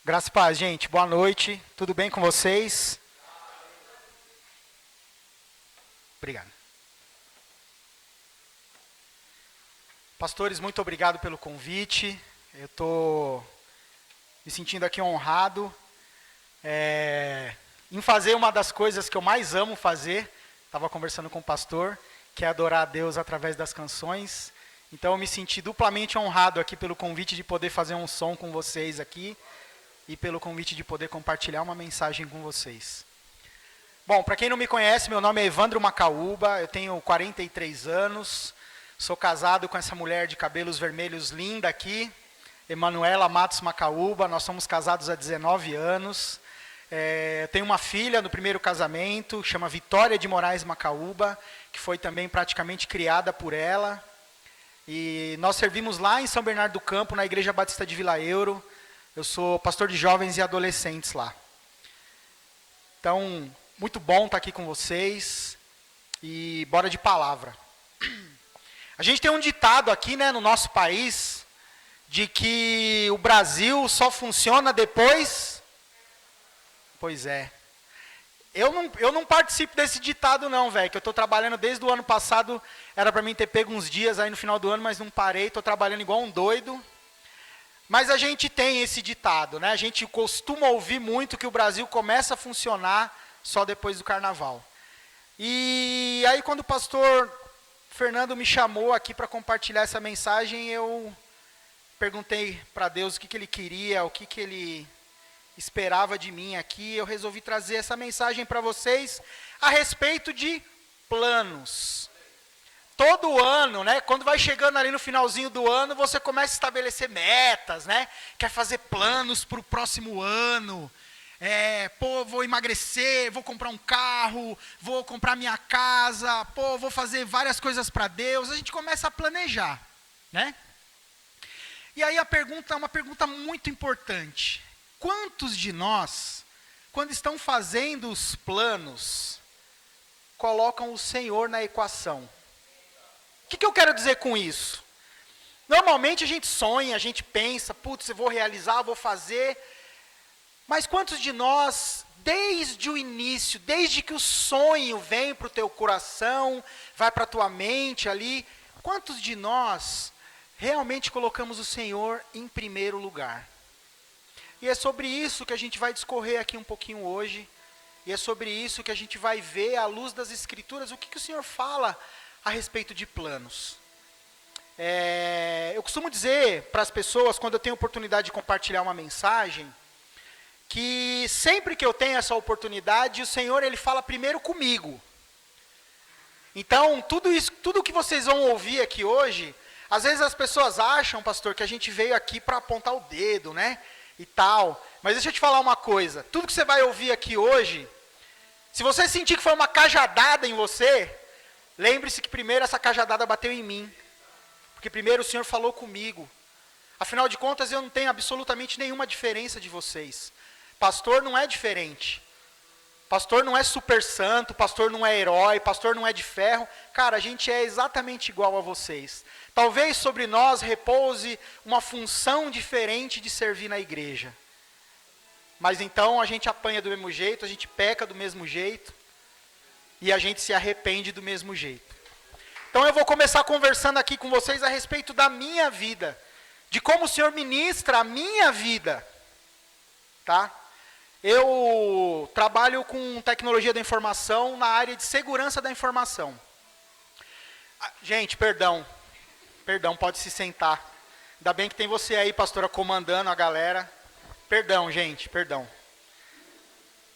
Graça e paz, gente. Boa noite. Tudo bem com vocês? Obrigado. Pastores, muito obrigado pelo convite. Eu estou me sentindo aqui honrado em fazer uma das coisas que eu mais amo fazer. Estava conversando com o pastor, que é adorar a Deus através das canções. Então eu me senti duplamente honrado aqui pelo convite de poder fazer um som com vocês aqui e pelo convite de poder compartilhar uma mensagem com vocês. Bom, para quem não me conhece, meu nome é Evandro Macaúba, eu tenho 43 anos, sou casado com essa mulher de cabelos vermelhos linda aqui, Emanuela Matos Macaúba, nós somos casados há 19 anos. Eu tenho uma filha no primeiro casamento, chama Vitória de Moraes Macaúba, que foi também praticamente criada por ela. E nós servimos lá em São Bernardo do Campo, na Igreja Batista de Vila Euro. Eu sou pastor de jovens e adolescentes lá. Então, muito bom estar aqui com vocês. E bora de palavra. A gente tem um ditado aqui, né, no nosso país, de que o Brasil só funciona depois. Pois é. Eu não participo desse ditado não, velho, que eu estou trabalhando desde o ano passado, era para mim ter pego uns dias aí no final do ano, mas não parei, estou trabalhando igual um doido. Mas a gente tem esse ditado, né? A gente costuma ouvir muito que o Brasil começa a funcionar só depois do carnaval. E aí quando o pastor Fernando me chamou aqui para compartilhar essa mensagem, eu perguntei para Deus o que ele queria, o que ele esperava de mim aqui. Eu resolvi trazer essa mensagem para vocês a respeito de planos. Todo ano, né, quando vai chegando ali no finalzinho do ano, você começa a estabelecer metas, né? Quer fazer planos para o próximo ano. Vou emagrecer, vou comprar um carro, vou comprar minha casa, vou fazer várias coisas para Deus. A gente começa a planejar, né? E aí a pergunta é uma pergunta muito importante. Quantos de nós, quando estão fazendo os planos, colocam o Senhor na equação? O que eu quero dizer com isso? Normalmente a gente sonha, a gente pensa, putz, eu vou realizar, vou fazer. Mas quantos de nós, desde o início, desde que o sonho vem para o teu coração, vai para a tua mente ali, quantos de nós realmente colocamos o Senhor em primeiro lugar? E é sobre isso que a gente vai discorrer aqui um pouquinho hoje. E é sobre isso que a gente vai ver, à luz das Escrituras, o que o Senhor fala a respeito de planos. Eu costumo dizer para as pessoas, quando eu tenho oportunidade de compartilhar uma mensagem, que sempre que eu tenho essa oportunidade, o Senhor ele fala primeiro comigo. Então, tudo que vocês vão ouvir aqui hoje, às vezes as pessoas acham, pastor, que a gente veio aqui para apontar o dedo, né? E tal. Mas deixa eu te falar uma coisa. Tudo que você vai ouvir aqui hoje, se você sentir que foi uma cajadada em você, lembre-se que primeiro essa cajadada bateu em mim. Porque primeiro o Senhor falou comigo. Afinal de contas, eu não tenho absolutamente nenhuma diferença de vocês. Pastor não é diferente. Pastor não é super santo, pastor não é herói, pastor não é de ferro. Cara, a gente é exatamente igual a vocês. Talvez sobre nós repouse uma função diferente de servir na igreja. Mas então a gente apanha do mesmo jeito, a gente peca do mesmo jeito e a gente se arrepende do mesmo jeito. Então eu vou começar conversando aqui com vocês a respeito da minha vida, de como o Senhor ministra a minha vida, tá? Eu trabalho com tecnologia da informação na área de segurança da informação. Gente, perdão, pode se sentar. Ainda bem que tem você aí, pastora, comandando a galera. Perdão, gente, perdão.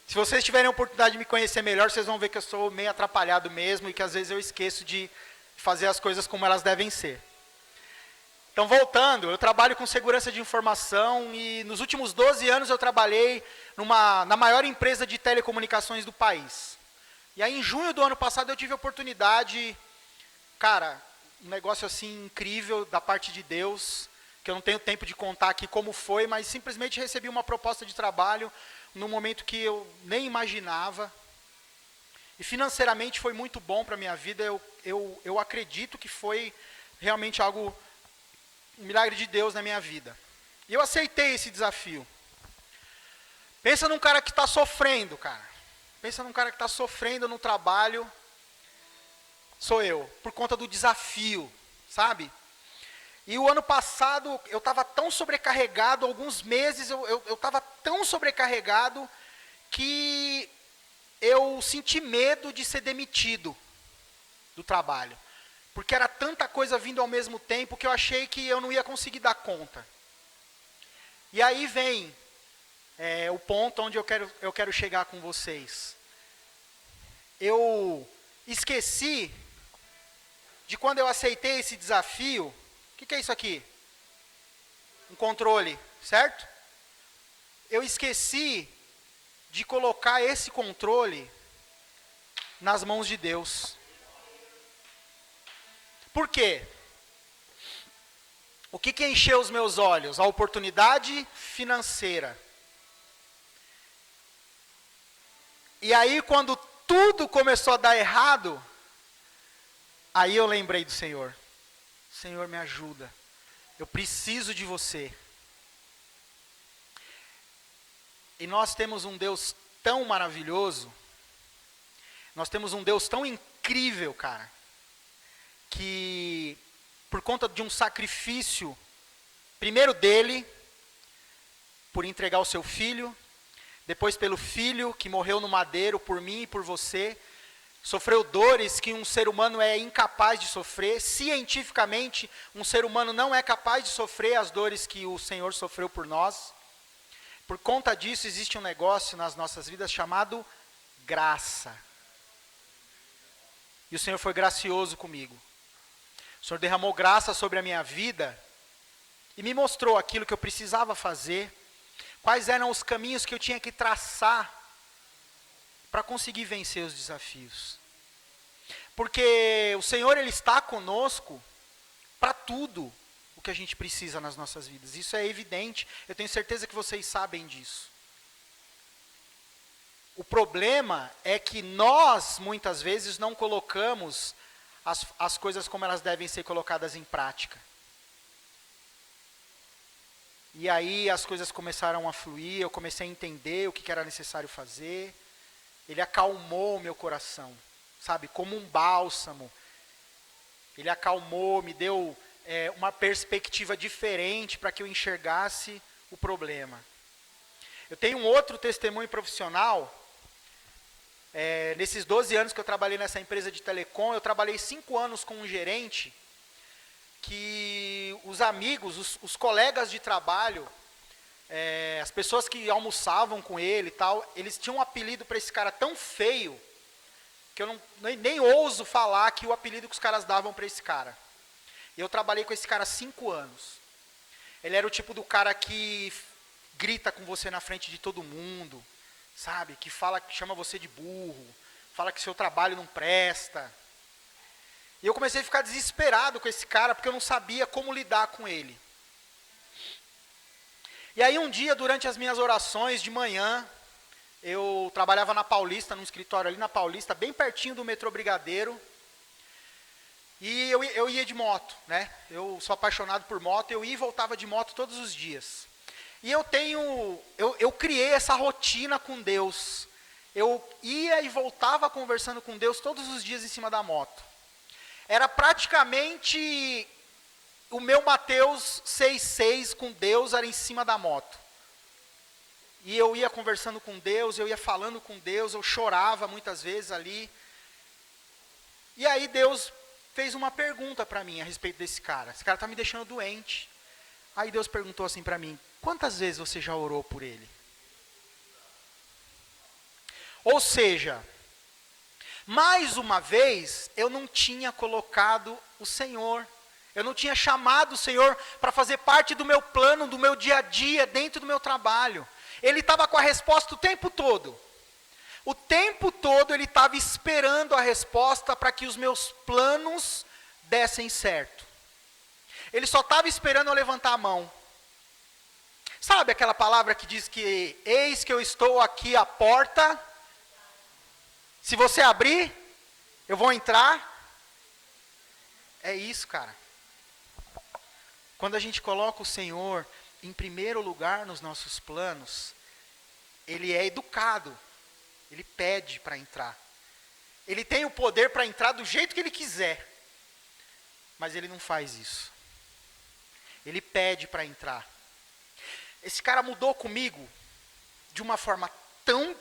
Se vocês tiverem a oportunidade de me conhecer melhor, vocês vão ver que eu sou meio atrapalhado mesmo e que às vezes eu esqueço de fazer as coisas como elas devem ser. Então, voltando, eu trabalho com segurança de informação e nos últimos 12 anos eu trabalhei na maior empresa de telecomunicações do país. E aí, em junho do ano passado, eu tive a oportunidade, cara, um negócio assim incrível da parte de Deus, que eu não tenho tempo de contar aqui como foi, mas simplesmente recebi uma proposta de trabalho num momento que eu nem imaginava. E financeiramente foi muito bom para a minha vida, eu acredito que foi realmente algo, um milagre de Deus na minha vida. E eu aceitei esse desafio. Pensa num cara que está sofrendo, cara. Pensa num cara que está sofrendo no trabalho. Sou eu, por conta do desafio, sabe? E o ano passado eu estava tão sobrecarregado, alguns meses eu estava tão sobrecarregado que eu senti medo de ser demitido do trabalho. Porque era tanta coisa vindo ao mesmo tempo que eu achei que eu não ia conseguir dar conta. E aí vem o ponto onde eu quero chegar com vocês. Eu esqueci de quando eu aceitei esse desafio. O que é isso aqui? Um controle, certo? Eu esqueci de colocar esse controle nas mãos de Deus. Por quê? O que encheu os meus olhos? A oportunidade financeira. E aí, quando tudo começou a dar errado, aí eu lembrei do Senhor. Senhor, me ajuda. Eu preciso de você. E nós temos um Deus tão maravilhoso. Nós temos um Deus tão incrível, cara. Que por conta de um sacrifício, primeiro dele, por entregar o seu filho, depois pelo filho que morreu no madeiro por mim e por você, sofreu dores que um ser humano é incapaz de sofrer. Cientificamente, um ser humano não é capaz de sofrer as dores que o Senhor sofreu por nós. Por conta disso, existe um negócio nas nossas vidas chamado graça. E o Senhor foi gracioso comigo. O Senhor derramou graça sobre a minha vida e me mostrou aquilo que eu precisava fazer, quais eram os caminhos que eu tinha que traçar para conseguir vencer os desafios. Porque o Senhor, Ele está conosco para tudo o que a gente precisa nas nossas vidas. Isso é evidente, eu tenho certeza que vocês sabem disso. O problema é que nós, muitas vezes, não colocamos as coisas como elas devem ser colocadas em prática. E aí as coisas começaram a fluir, eu comecei a entender o que era necessário fazer. Ele acalmou o meu coração, sabe, como um bálsamo. Ele acalmou, me deu uma perspectiva diferente para que eu enxergasse o problema. Eu tenho um outro testemunho profissional. Nesses 12 anos que eu trabalhei nessa empresa de telecom, eu trabalhei 5 anos com um gerente que os amigos, os colegas de trabalho, as pessoas que almoçavam com ele e tal, eles tinham um apelido para esse cara tão feio, que eu nem ouso falar que o apelido que os caras davam para esse cara. E eu trabalhei com esse cara 5 anos. Ele era o tipo do cara que grita com você na frente de todo mundo, sabe? Que chama você de burro, fala que seu trabalho não presta. E eu comecei a ficar desesperado com esse cara, porque eu não sabia como lidar com ele. E aí um dia, durante as minhas orações de manhã, eu trabalhava na Paulista, num escritório ali na Paulista, bem pertinho do metrô Brigadeiro. E eu ia de moto, né? Eu sou apaixonado por moto, eu ia e voltava de moto todos os dias. E eu criei essa rotina com Deus. Eu ia e voltava conversando com Deus todos os dias em cima da moto. Era praticamente o meu Mateus 6,6 com Deus era em cima da moto. E eu ia conversando com Deus, eu ia falando com Deus, eu chorava muitas vezes ali. E aí Deus fez uma pergunta para mim a respeito desse cara. Esse cara está me deixando doente. Aí Deus perguntou assim para mim: quantas vezes você já orou por ele? Ou seja, mais uma vez, eu não tinha colocado o Senhor. Eu não tinha chamado o Senhor para fazer parte do meu plano, do meu dia a dia, dentro do meu trabalho. Ele estava com a resposta o tempo todo. O tempo todo ele estava esperando a resposta para que os meus planos dessem certo. Ele só estava esperando eu levantar a mão. Sabe aquela palavra que diz que eis que eu estou aqui à porta, se você abrir, eu vou entrar? É isso, cara. Quando a gente coloca o Senhor em primeiro lugar nos nossos planos, ele é educado, ele pede para entrar. Ele tem o poder para entrar do jeito que ele quiser, mas ele não faz isso. Ele pede para entrar. Esse cara mudou comigo de uma forma tão,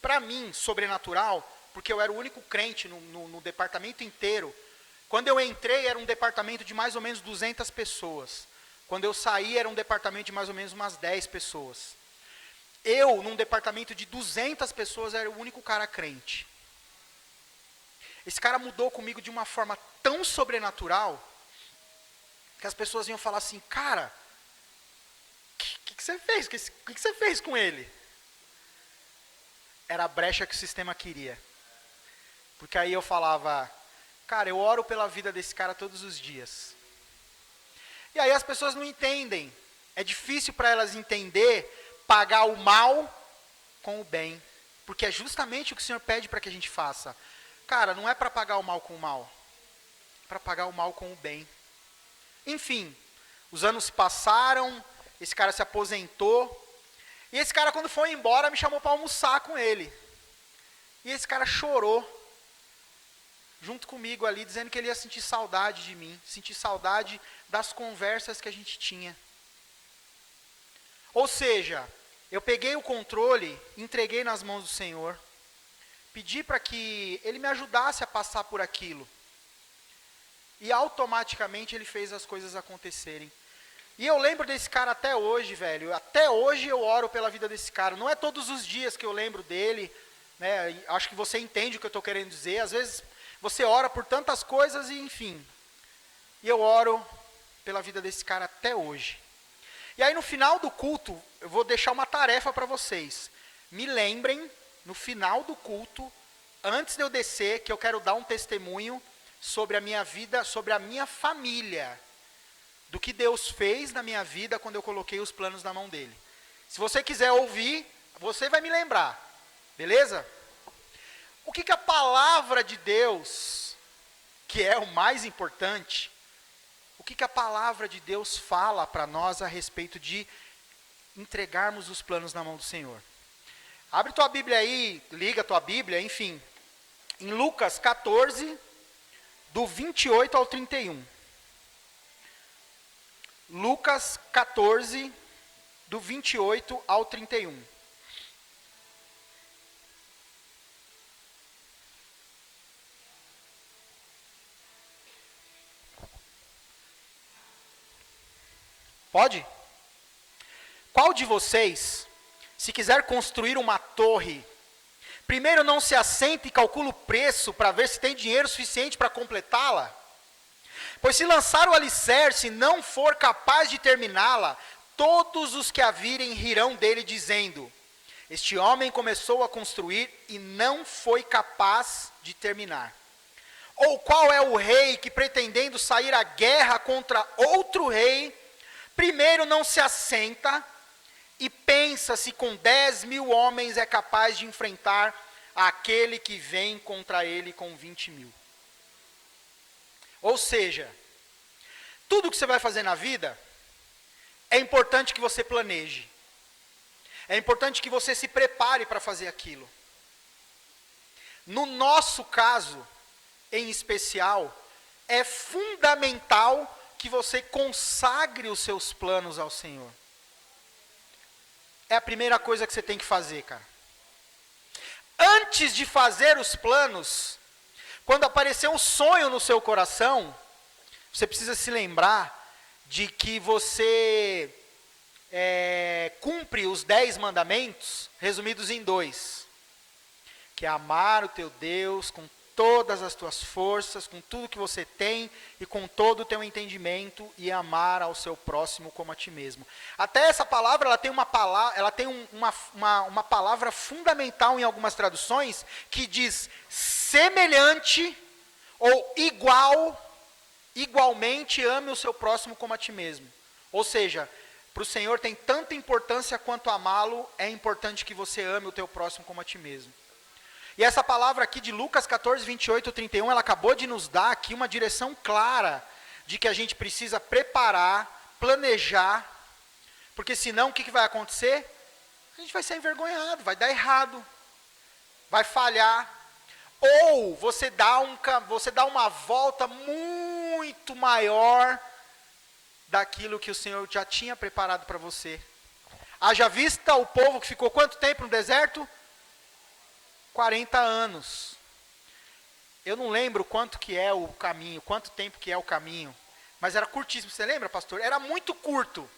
para mim, sobrenatural, porque eu era o único crente no departamento inteiro. Quando eu entrei, era um departamento de mais ou menos 200 pessoas. Quando eu saí, era um departamento de mais ou menos umas 10 pessoas. Eu, num departamento de 200 pessoas, era o único cara crente. Esse cara mudou comigo de uma forma tão sobrenatural, que as pessoas iam falar assim, cara, o que você fez? O que você fez com ele? Era a brecha que o sistema queria. Porque aí eu falava, cara, eu oro pela vida desse cara todos os dias. E aí as pessoas não entendem. É difícil para elas entender, pagar o mal com o bem. Porque é justamente o que o Senhor pede para que a gente faça. Cara, não é para pagar o mal com o mal. É para pagar o mal com o bem. Enfim, os anos se passaram, esse cara se aposentou. E esse cara, quando foi embora, me chamou para almoçar com ele. E esse cara chorou, junto comigo ali, dizendo que ele ia sentir saudade de mim, sentir saudade das conversas que a gente tinha. Ou seja, eu peguei o controle, entreguei nas mãos do Senhor, pedi para que Ele me ajudasse a passar por aquilo. E automaticamente Ele fez as coisas acontecerem. E eu lembro desse cara até hoje, velho. Até hoje eu oro pela vida desse cara. Não é todos os dias que eu lembro dele, né? Acho que você entende o que eu estou querendo dizer. Às vezes você ora por tantas coisas e enfim. E eu oro pela vida desse cara até hoje. E aí no final do culto, eu vou deixar uma tarefa para vocês. Me lembrem, no final do culto, antes de eu descer, que eu quero dar um testemunho sobre a minha vida, sobre a minha família. Do que Deus fez na minha vida quando eu coloquei os planos na mão dele. Se você quiser ouvir, você vai me lembrar. Beleza? O que a palavra de Deus, que é o mais importante, o que a palavra de Deus fala para nós a respeito de entregarmos os planos na mão do Senhor? Abre tua Bíblia aí, liga tua Bíblia, enfim. Em Lucas 14, do 28 ao 31. Lucas 14, do 28 ao 31. Pode? Qual de vocês, se quiser construir uma torre, primeiro não se assenta e calcula o preço para ver se tem dinheiro suficiente para completá-la? Pois se lançar o alicerce e não for capaz de terminá-la, todos os que a virem rirão dele, dizendo, este homem começou a construir e não foi capaz de terminar. Ou qual é o rei que, pretendendo sair à guerra contra outro rei, primeiro não se assenta e pensa se com 10.000 homens é capaz de enfrentar aquele que vem contra ele com 20.000. Ou seja, tudo que você vai fazer na vida, é importante que você planeje. É importante que você se prepare para fazer aquilo. No nosso caso, em especial, é fundamental que você consagre os seus planos ao Senhor. É a primeira coisa que você tem que fazer, cara. Antes de fazer os planos, quando aparecer um sonho no seu coração, você precisa se lembrar de que você cumpre os 10 mandamentos, resumidos em 2. Que é amar o teu Deus com todas as tuas forças, com tudo que você tem e com todo o teu entendimento, e amar ao seu próximo como a ti mesmo. Até essa palavra, ela tem uma palavra fundamental em algumas traduções, que diz semelhante ou igualmente ame o seu próximo como a ti mesmo. Ou seja, para o Senhor tem tanta importância quanto amá-lo, é importante que você ame o teu próximo como a ti mesmo. E essa palavra aqui de Lucas 14, 28 e 31, ela acabou de nos dar aqui uma direção clara de que a gente precisa preparar, planejar, porque senão o que vai acontecer? a gente vai ser envergonhado, vai dar errado, vai falhar. Ou você dá uma volta muito maior daquilo que o Senhor já tinha preparado para você. Haja vista o povo que ficou quanto tempo no deserto? 40 anos. Eu não lembro quanto que é o caminho, quanto tempo que é o caminho, mas era curtíssimo. Você lembra, pastor? Era muito curto.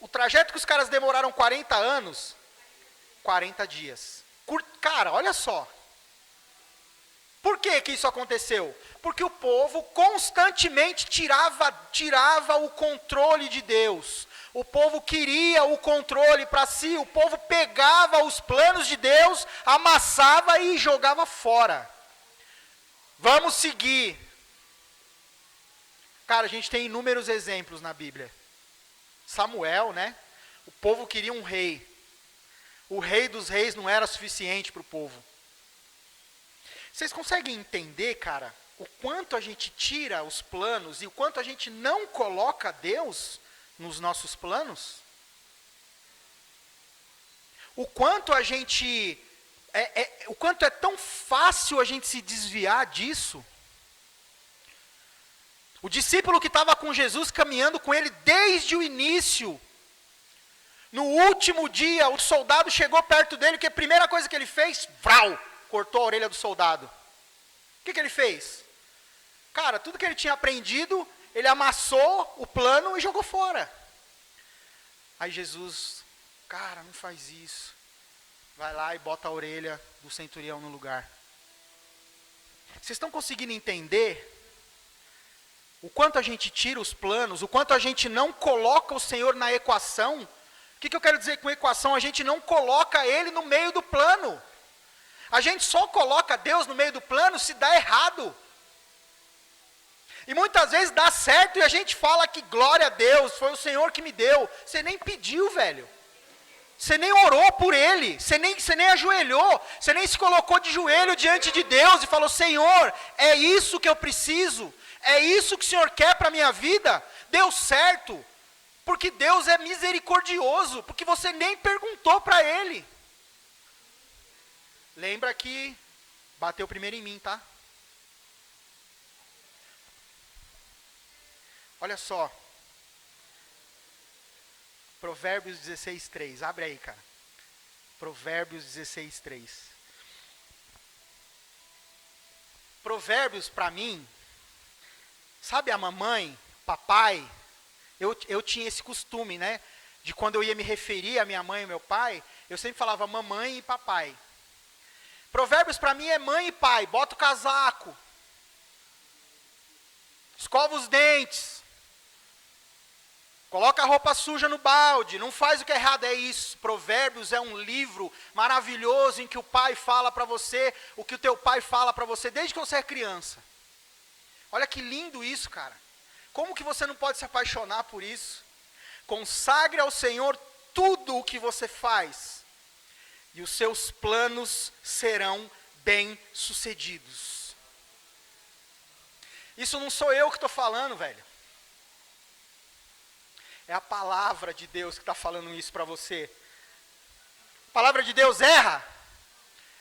O trajeto que os caras demoraram 40 anos, 40 dias. Cara, olha só. Por que que isso aconteceu? Porque o povo constantemente tirava o controle de Deus. O povo queria o controle para si. O povo pegava os planos de Deus, amassava e jogava fora. Vamos seguir. Cara, a gente tem inúmeros exemplos na Bíblia. Samuel, né? O povo queria um rei. O rei dos reis não era suficiente para o povo. Vocês conseguem entender, cara, o quanto a gente tira os planos e o quanto a gente não coloca Deus nos nossos planos? O quanto a gente... o quanto é tão fácil a gente se desviar disso? O discípulo que estava com Jesus, caminhando com ele desde o início, no último dia, o soldado chegou perto dele, que a primeira coisa que ele fez, vrau, cortou a orelha do soldado. O que ele fez? Cara, tudo que ele tinha aprendido, ele amassou o plano e jogou fora. Aí Jesus, cara, não faz isso. Vai lá e bota a orelha do centurião no lugar. Vocês estão conseguindo entender o quanto a gente tira os planos, o quanto a gente não coloca o Senhor na equação? O que eu quero dizer com equação? A gente não coloca Ele no meio do plano. A gente só coloca Deus no meio do plano se dá errado. E muitas vezes dá certo e a gente fala que glória a Deus, foi o Senhor que me deu. Você nem pediu, velho. Você nem orou por Ele, você nem ajoelhou, você nem se colocou de joelho diante de Deus e falou, Senhor, é isso que eu preciso, é isso que o Senhor quer para a minha vida. Deu certo, porque Deus é misericordioso, porque você nem perguntou para Ele. Lembra que bateu primeiro em mim, tá? Olha só. Provérbios 16:3. Abre aí, cara. Provérbios 16:3. Provérbios, para mim, sabe a mamãe, papai? Eu tinha esse costume, né? De quando eu ia me referir a minha mãe e meu pai, eu sempre falava mamãe e papai. Provérbios para mim é mãe e pai. Bota o casaco. Escova os dentes. Coloca a roupa suja no balde, não faz o que é errado, é isso. Provérbios é um livro maravilhoso em que o pai fala para você o que o teu pai fala para você desde que você é criança. Olha que lindo isso, cara. Como que você não pode se apaixonar por isso? Consagre ao Senhor tudo o que você faz, e os seus planos serão bem-sucedidos. Isso não sou eu que estou falando, velho. É a palavra de Deus que está falando isso para você. A palavra de Deus erra,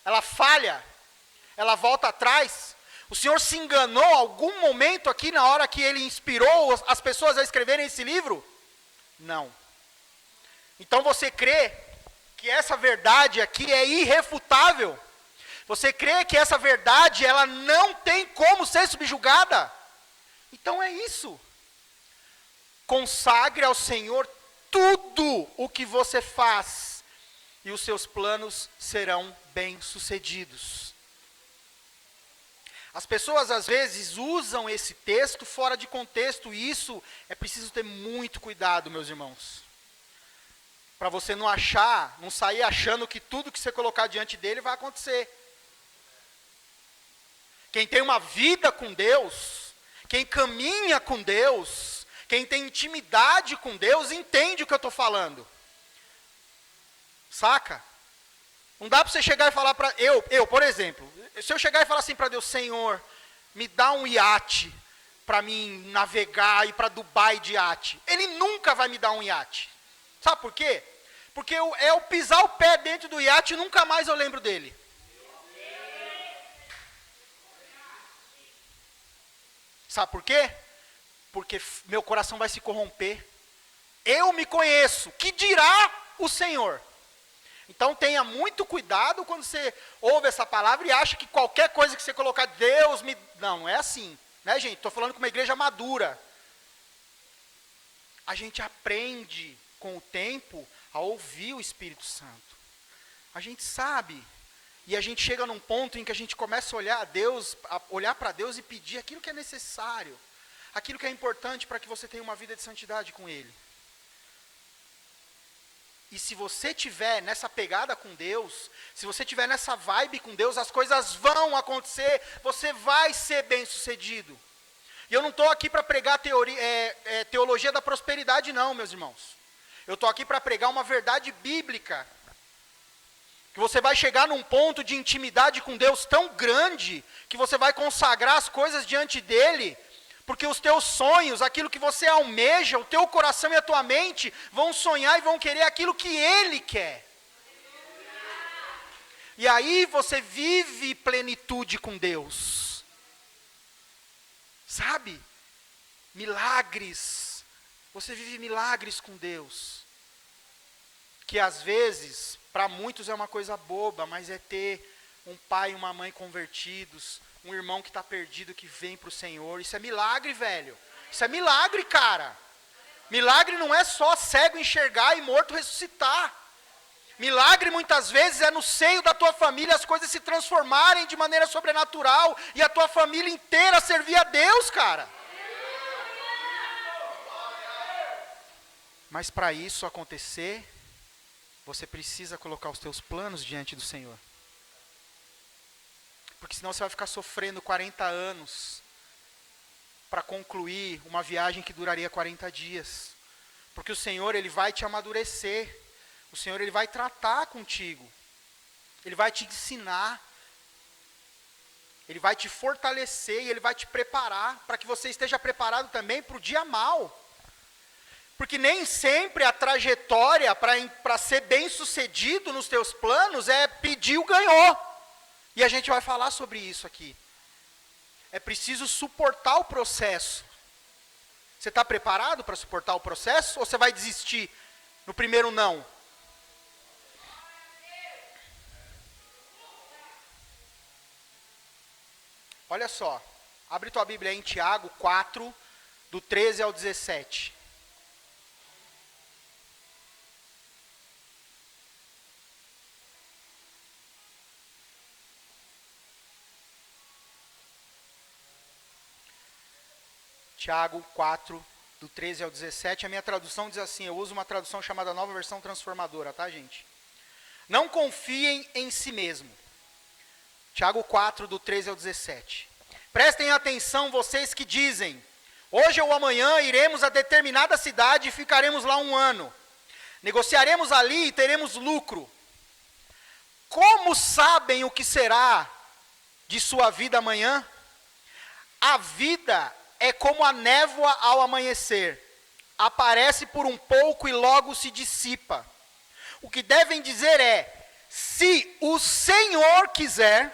ela falha, ela volta atrás. O Senhor se enganou algum momento aqui na hora que Ele inspirou as pessoas a escreverem esse livro? Não. Então você crê que essa verdade aqui é irrefutável? Você crê que essa verdade ela não tem como ser subjugada? Então é isso. Consagre ao Senhor tudo o que você faz, e os seus planos serão bem-sucedidos. As pessoas às vezes usam esse texto fora de contexto, e isso é preciso ter muito cuidado, meus irmãos. Para você não sair achando que tudo que você colocar diante dele vai acontecer. Quem tem uma vida com Deus, quem caminha com Deus, quem tem intimidade com Deus, entende o que eu estou falando. Saca? Não dá para você chegar e falar para... Eu, por exemplo, se eu chegar e falar assim para Deus, Senhor, me dá um iate para mim navegar e para Dubai de iate. Ele nunca vai me dar um iate. Sabe por quê? Porque eu pisar o pé dentro do iate e nunca mais eu lembro dele. Sabe por quê? Porque meu coração vai se corromper. Eu me conheço, que dirá o Senhor? Então tenha muito cuidado quando você ouve essa palavra e acha que qualquer coisa que você colocar, Deus me... Não é assim, né, gente? Estou falando com uma igreja madura. A gente aprende com o tempo a ouvir o Espírito Santo. A gente sabe, e a gente chega num ponto em que a gente começa a olhar para Deus e pedir aquilo que é necessário, aquilo que é importante para que você tenha uma vida de santidade com Ele. E se você tiver nessa pegada com Deus, se você tiver nessa vibe com Deus, as coisas vão acontecer, você vai ser bem-sucedido. E eu não estou aqui para pregar teologia da prosperidade não, meus irmãos. Eu estou aqui para pregar uma verdade bíblica. Que você vai chegar num ponto de intimidade com Deus tão grande, que você vai consagrar as coisas diante dEle, porque os teus sonhos, aquilo que você almeja, o teu coração e a tua mente vão sonhar e vão querer aquilo que Ele quer. E aí você vive plenitude com Deus. Sabe? Milagres. Você vive milagres com Deus. Que às vezes, para muitos é uma coisa boba, mas é ter um pai e uma mãe convertidos, um irmão que está perdido, que vem para o Senhor. Isso é milagre, velho. Isso é milagre, cara. Milagre não é só cego enxergar e morto ressuscitar. Milagre muitas vezes é no seio da tua família as coisas se transformarem de maneira sobrenatural e a tua família inteira servir a Deus, cara. Mas para isso acontecer, você precisa colocar os teus planos diante do Senhor. Porque senão você vai ficar sofrendo 40 anos para concluir uma viagem que duraria 40 dias. Porque o Senhor, Ele vai te amadurecer. O Senhor, Ele vai tratar contigo. Ele vai te ensinar. Ele vai te fortalecer e Ele vai te preparar para que você esteja preparado também para o dia mau. Porque nem sempre a trajetória para ser bem sucedido nos teus planos é pedir o ganhou. E a gente vai falar sobre isso aqui. É preciso suportar o processo. Você está preparado para suportar o processo? Ou você vai desistir no primeiro não? Olha só. Abre tua Bíblia aí em Tiago 4, do 13 ao 17. Tiago 4, do 13 ao 17, a minha tradução diz assim, eu uso uma tradução chamada Nova Versão Transformadora, tá, gente? Não confiem em si mesmo. Tiago 4, do 13 ao 17. Prestem atenção vocês que dizem, hoje ou amanhã iremos a determinada cidade e ficaremos lá 1 ano. Negociaremos ali e teremos lucro. Como sabem o que será de sua vida amanhã? A vida é como a névoa ao amanhecer. Aparece por um pouco e logo se dissipa. O que devem dizer é, se o Senhor quiser,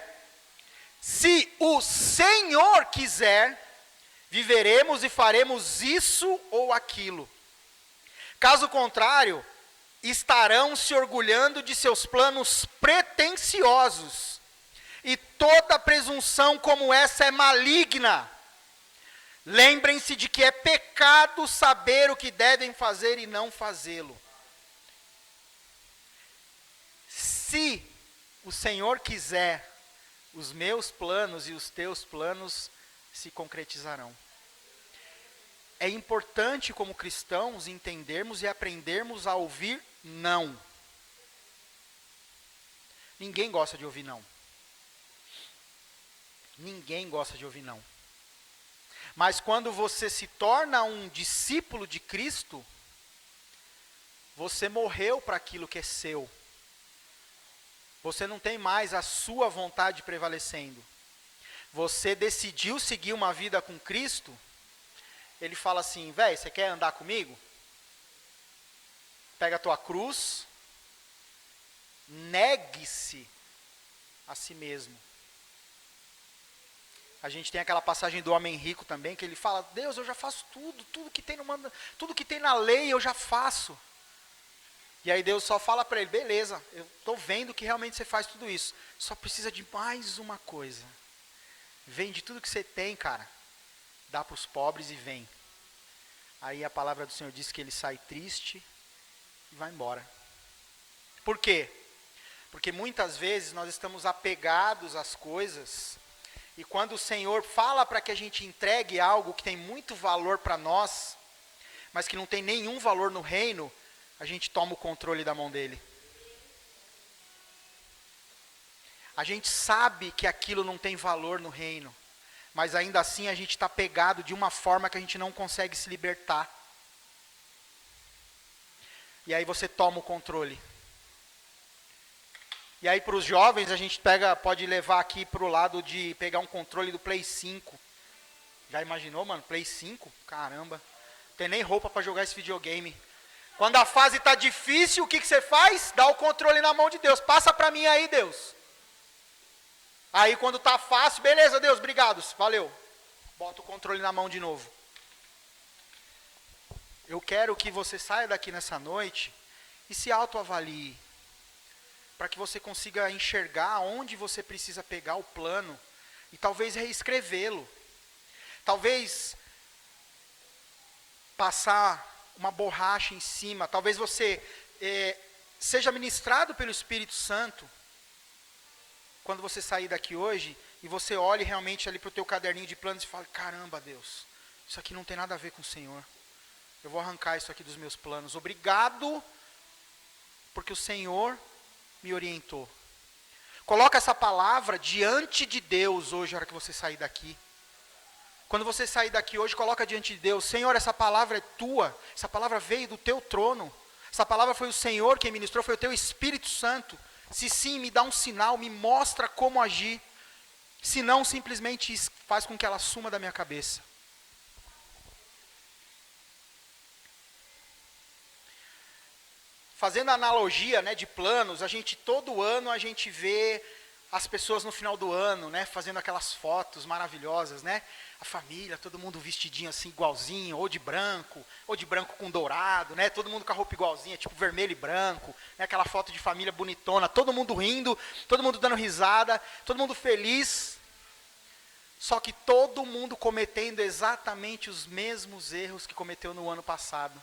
viveremos e faremos isso ou aquilo. Caso contrário, estarão se orgulhando de seus planos pretensiosos. E toda presunção como essa é maligna. Lembrem-se de que é pecado saber o que devem fazer e não fazê-lo. Se o Senhor quiser, os meus planos e os teus planos se concretizarão. É importante como cristãos entendermos e aprendermos a ouvir não. Ninguém gosta de ouvir não. Ninguém gosta de ouvir não. Mas quando você se torna um discípulo de Cristo, você morreu para aquilo que é seu. Você não tem mais a sua vontade prevalecendo. Você decidiu seguir uma vida com Cristo, Ele fala assim, velho, você quer andar comigo? Pega a tua cruz negue-se a si mesmo. A gente tem aquela passagem do homem rico também, que ele fala, Deus, eu já faço tudo que tem no tudo que tem na lei eu já faço. E aí Deus só fala para ele, beleza, eu estou vendo que realmente você faz tudo isso. Só precisa de mais uma coisa. Vende tudo que você tem, cara. Dá para os pobres e vem. Aí a palavra do Senhor diz que ele sai triste e vai embora. Por quê? Porque muitas vezes nós estamos apegados às coisas, e quando o Senhor fala para que a gente entregue algo que tem muito valor para nós, mas que não tem nenhum valor no reino, a gente toma o controle da mão dele. A gente sabe que aquilo não tem valor no reino, mas ainda assim a gente está pegado de uma forma que a gente não consegue se libertar. E aí você toma o controle. E aí para os jovens a gente pode levar aqui para o lado de pegar um controle do Play 5. Já imaginou, mano? Play 5? Caramba. Não tem nem roupa para jogar esse videogame. Quando a fase está difícil, o que você faz? Dá o controle na mão de Deus. Passa para mim aí, Deus. Aí quando está fácil, beleza, Deus, obrigado, valeu. Bota o controle na mão de novo. Eu quero que você saia daqui nessa noite e se autoavalie, para que você consiga enxergar onde você precisa pegar o plano e talvez reescrevê-lo. Talvez passar uma borracha em cima, talvez você seja ministrado pelo Espírito Santo, quando você sair daqui hoje, e você olhe realmente ali para o teu caderninho de planos e fale, caramba, Deus, isso aqui não tem nada a ver com o Senhor. Eu vou arrancar isso aqui dos meus planos. Obrigado, porque o Senhor me orientou. Coloca essa palavra diante de Deus hoje, na hora que você sair daqui. Quando você sair daqui hoje, coloca diante de Deus, Senhor, essa palavra é tua, essa palavra veio do teu trono, essa palavra foi o Senhor quem ministrou, foi o teu Espírito Santo. Se sim, me dá um sinal, me mostra como agir. Se não, simplesmente faz com que ela suma da minha cabeça. Fazendo a analogia, né, de planos, todo ano a gente vê as pessoas no final do ano, né, fazendo aquelas fotos maravilhosas, né? A família, todo mundo vestidinho assim igualzinho, ou de branco com dourado, né? Todo mundo com a roupa igualzinha, tipo vermelho e branco, né? Aquela foto de família bonitona, todo mundo rindo, todo mundo dando risada, todo mundo feliz. Só que todo mundo cometendo exatamente os mesmos erros que cometeu no ano passado.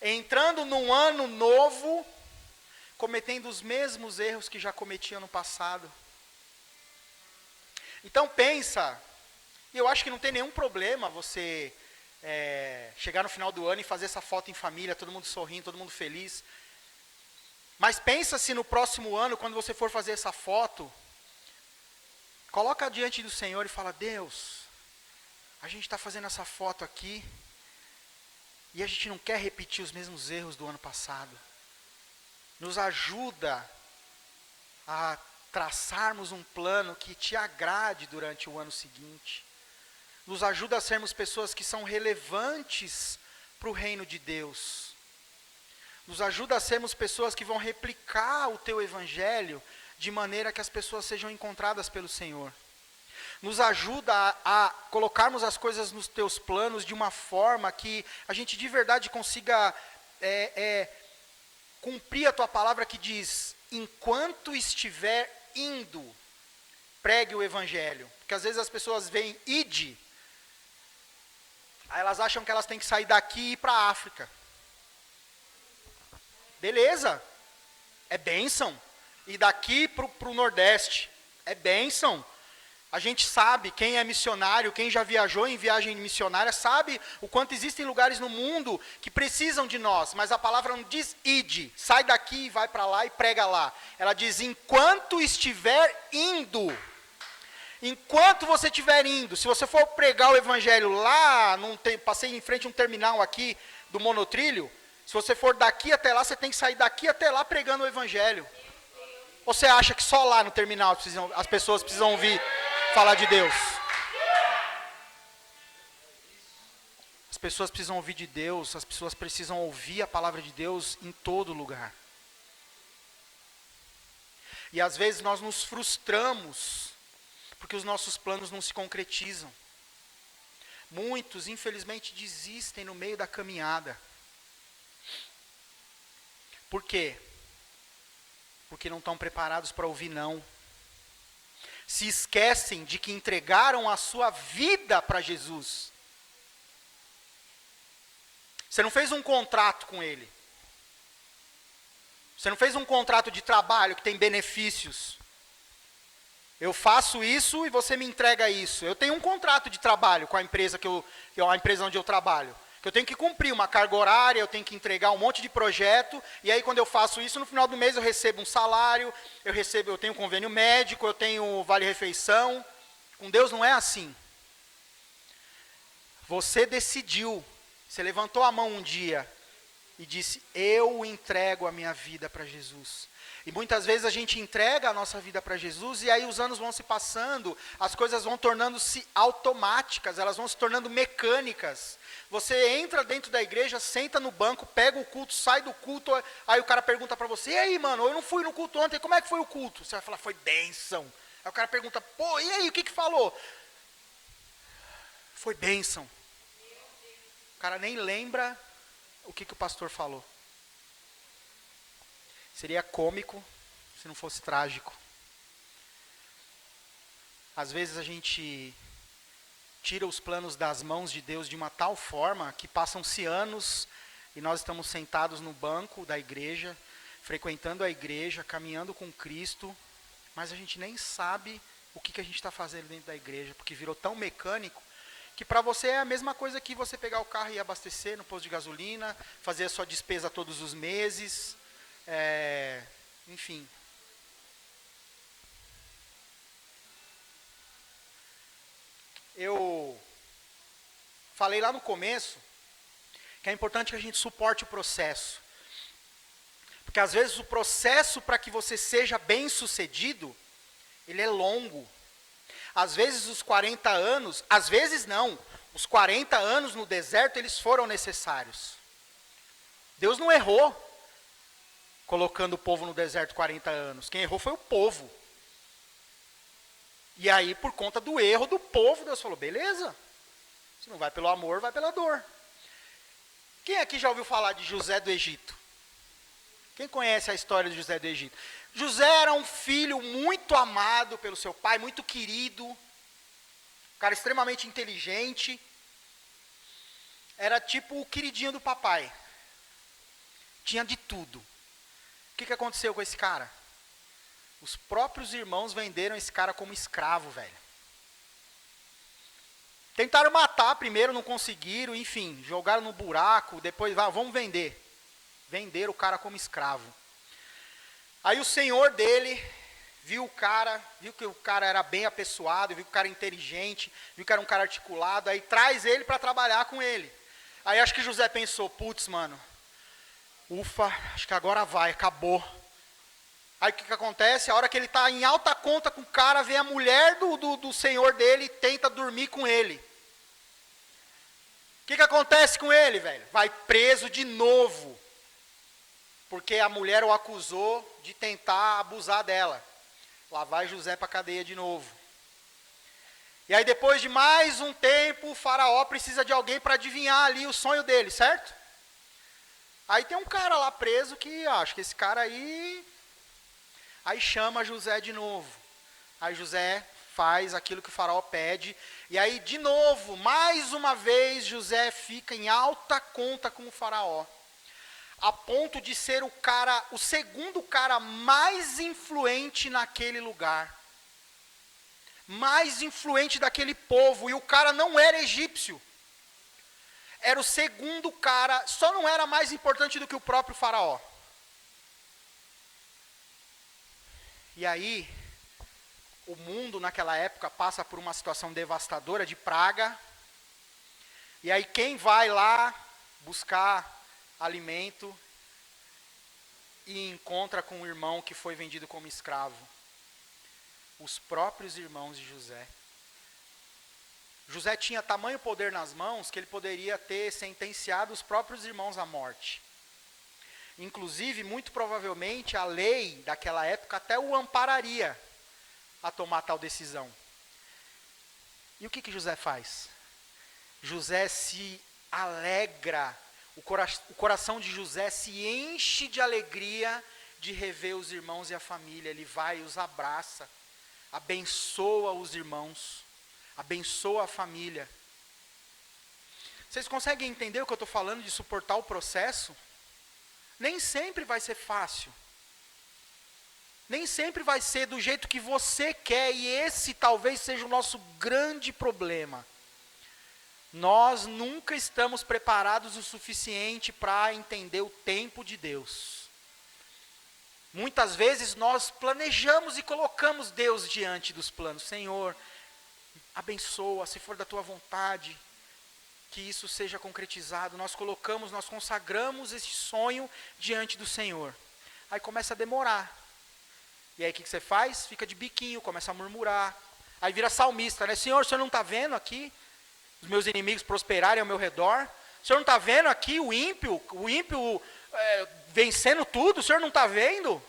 Entrando num ano novo, cometendo os mesmos erros que já cometia no passado. Então pensa, e eu acho que não tem nenhum problema você chegar no final do ano e fazer essa foto em família, todo mundo sorrindo, todo mundo feliz. Mas pensa se no próximo ano, quando você for fazer essa foto, coloca diante do Senhor e fala, Deus, a gente está fazendo essa foto aqui, e a gente não quer repetir os mesmos erros do ano passado. Nos ajuda a traçarmos um plano que te agrade durante o ano seguinte. Nos ajuda a sermos pessoas que são relevantes para o reino de Deus. Nos ajuda a sermos pessoas que vão replicar o teu evangelho de maneira que as pessoas sejam encontradas pelo Senhor. Nos ajuda a colocarmos as coisas nos teus planos de uma forma que a gente de verdade consiga cumprir a tua palavra que diz, enquanto estiver indo, pregue o evangelho. Porque às vezes as pessoas veem ide, aí elas acham que elas têm que sair daqui e ir para a África. Beleza, é bênção. E daqui para o Nordeste, é bênção. A gente sabe, quem é missionário, quem já viajou em viagem missionária, sabe o quanto existem lugares no mundo que precisam de nós, mas a palavra não diz ide, sai daqui e vai para lá e prega lá. Ela diz, enquanto estiver indo. Enquanto você estiver indo, se você for pregar o evangelho lá, passei em frente a um terminal aqui do monotrilho, se você for daqui até lá, você tem que sair daqui até lá pregando o evangelho. Ou você acha que só lá no terminal as pessoas precisam ouvir falar de Deus? As pessoas precisam ouvir de Deus, as pessoas precisam ouvir a palavra de Deus em todo lugar. E às vezes nós nos frustramos porque os nossos planos não se concretizam. Muitos, infelizmente, desistem no meio da caminhada. Por quê? Porque não estão preparados para ouvir não. Se esquecem de que entregaram a sua vida para Jesus. Você não fez um contrato com Ele. Você não fez um contrato de trabalho que tem benefícios. Eu faço isso e você me entrega isso. Eu tenho um contrato de trabalho com a empresa a empresa onde eu trabalho. Que eu tenho que cumprir uma carga horária, eu tenho que entregar um monte de projeto, e aí quando eu faço isso, no final do mês eu recebo um salário, eu tenho convênio médico, eu tenho vale-refeição. Com Deus não é assim. Você decidiu, você levantou a mão um dia e disse, eu entrego a minha vida para Jesus. E muitas vezes a gente entrega a nossa vida para Jesus e aí os anos vão se passando, as coisas vão tornando-se automáticas, elas vão se tornando mecânicas. Você entra dentro da igreja, senta no banco, pega o culto, sai do culto, aí o cara pergunta para você, e aí mano, eu não fui no culto ontem, como é que foi o culto? Você vai falar, foi bênção. Aí o cara pergunta, pô, e aí, o que falou? Foi bênção. O cara nem lembra o que o pastor falou. Seria cômico se não fosse trágico. Às vezes a gente tira os planos das mãos de Deus de uma tal forma que passam-se anos e nós estamos sentados no banco da igreja, frequentando a igreja, caminhando com Cristo, mas a gente nem sabe o que a gente está fazendo dentro da igreja, porque virou tão mecânico que para você é a mesma coisa que você pegar o carro e abastecer no posto de gasolina, fazer a sua despesa todos os meses, enfim. Eu falei lá no começo que é importante que a gente suporte o processo. Porque às vezes o processo para que você seja bem-sucedido, ele é longo. Às vezes os 40 anos, às vezes não, os 40 anos no deserto, eles foram necessários. Deus não errou colocando o povo no deserto 40 anos. Quem errou foi o povo. E aí, por conta do erro do povo, Deus falou, beleza, se não vai pelo amor, vai pela dor. Quem aqui já ouviu falar de José do Egito? Quem conhece a história de José do Egito? José era um filho muito amado pelo seu pai, muito querido, um cara extremamente inteligente, era tipo o queridinho do papai, tinha de tudo. O que aconteceu com esse cara? Os próprios irmãos venderam esse cara como escravo, velho. Tentaram matar primeiro, não conseguiram, enfim, jogaram no buraco, depois, vamos vender. Venderam o cara como escravo. Aí o senhor dele viu que o cara era bem apessoado, viu que o cara era inteligente, viu que era um cara articulado, aí traz ele para trabalhar com ele. Aí acho que José pensou, putz, mano, ufa, acho que agora vai, acabou. Aí o que acontece? A hora que ele está em alta conta com o cara, vem a mulher do senhor dele e tenta dormir com ele. O que acontece com ele, velho? Vai preso de novo. Porque a mulher o acusou de tentar abusar dela. Lá vai José para a cadeia de novo. E aí depois de mais um tempo, o faraó precisa de alguém para adivinhar ali o sonho dele, certo? Aí tem um cara lá preso que, acho que esse cara aí chama José de novo. Aí José faz aquilo que o faraó pede. E aí de novo, mais uma vez, José fica em alta conta com o faraó. A ponto de ser o segundo cara mais influente naquele lugar. Mais influente daquele povo. E o cara não era egípcio. Era o segundo cara, só não era mais importante do que o próprio faraó. E aí, o mundo naquela época passa por uma situação devastadora de praga. E aí quem vai lá buscar alimento e encontra com o irmão que foi vendido como escravo? Os próprios irmãos de José. José tinha tamanho poder nas mãos que ele poderia ter sentenciado os próprios irmãos à morte. Inclusive, muito provavelmente, a lei daquela época até o ampararia a tomar tal decisão. E o que José faz? José se alegra, o coração de José se enche de alegria de rever os irmãos e a família. Ele vai e os abraça, abençoa os irmãos, abençoa a família. Vocês conseguem entender o que eu estou falando de suportar o processo? Nem sempre vai ser fácil. Nem sempre vai ser do jeito que você quer, e esse talvez seja o nosso grande problema. Nós nunca estamos preparados o suficiente para entender o tempo de Deus. Muitas vezes nós planejamos e colocamos Deus diante dos planos. Senhor, abençoa, se for da tua vontade, que isso seja concretizado. Nós colocamos, nós consagramos esse sonho diante do Senhor. Aí começa a demorar. E aí o que você faz? Fica de biquinho, começa a murmurar. Aí vira salmista, né? Senhor, o senhor não está vendo aqui os meus inimigos prosperarem ao meu redor? O senhor não está vendo aqui o ímpio vencendo tudo? O senhor não está vendo?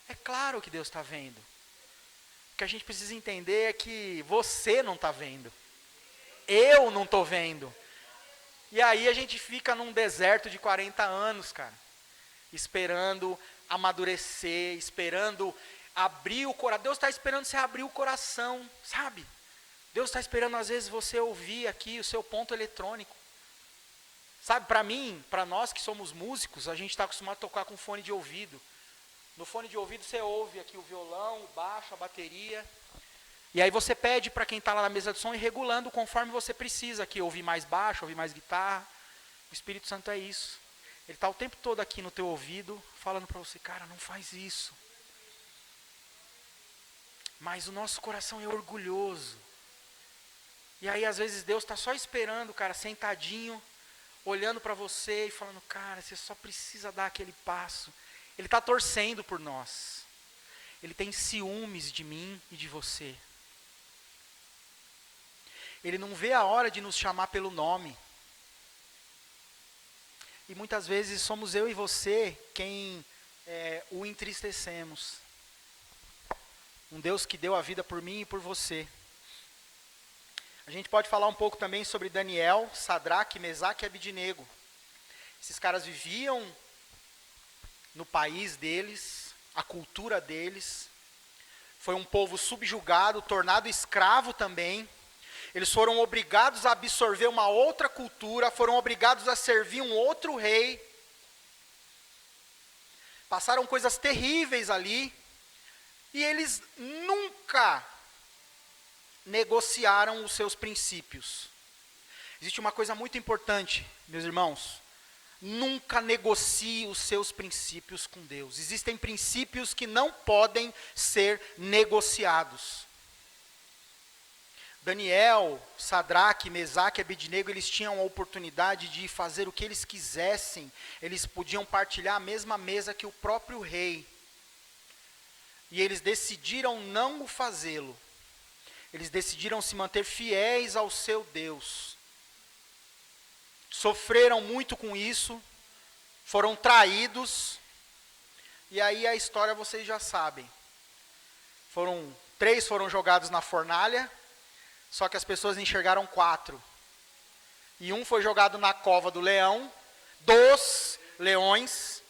É claro que Deus está vendo. O que a gente precisa entender é que você não está vendo. Eu não estou vendo. E aí a gente fica num deserto de 40 anos, cara. Esperando amadurecer, esperando abrir o coração. Deus está esperando você abrir o coração, sabe? Deus está esperando às vezes você ouvir aqui o seu ponto eletrônico. Sabe, para mim, para nós que somos músicos, a gente está acostumado a tocar com fone de ouvido. No fone de ouvido você ouve aqui o violão, o baixo, a bateria. E aí você pede para quem está lá na mesa de som ir regulando conforme você precisa aqui, ouvir mais baixo, ouvir mais guitarra. O Espírito Santo é isso. Ele está o tempo todo aqui no teu ouvido, falando para você, cara, não faz isso. Mas o nosso coração é orgulhoso. E aí, às vezes, Deus está só esperando, cara, sentadinho, olhando para você e falando, cara, você só precisa dar aquele passo. Ele está torcendo por nós. Ele tem ciúmes de mim e de você. Ele não vê a hora de nos chamar pelo nome. E muitas vezes somos eu e você quem o entristecemos. Um Deus que deu a vida por mim e por você. A gente pode falar um pouco também sobre Daniel, Sadraque, Mesaque e Abidnego. Esses caras viviam no país deles, a cultura deles. Foi um povo subjugado, tornado escravo também. Eles foram obrigados a absorver uma outra cultura, foram obrigados a servir um outro rei. Passaram coisas terríveis ali. E eles nunca negociaram os seus princípios. Existe uma coisa muito importante, meus irmãos. Nunca negocie os seus princípios com Deus. Existem princípios que não podem ser negociados. Daniel, Sadraque, Mesaque e Abidnego, eles tinham a oportunidade de fazer o que eles quisessem. Eles podiam partilhar a mesma mesa que o próprio rei. E eles decidiram não o fazê-lo. Eles decidiram se manter fiéis ao seu Deus. Sofreram muito com isso, foram traídos, e aí a história vocês já sabem. 3 foram jogados na fornalha, só que as pessoas enxergaram 4. E um foi jogado na cova do leão, dos leões,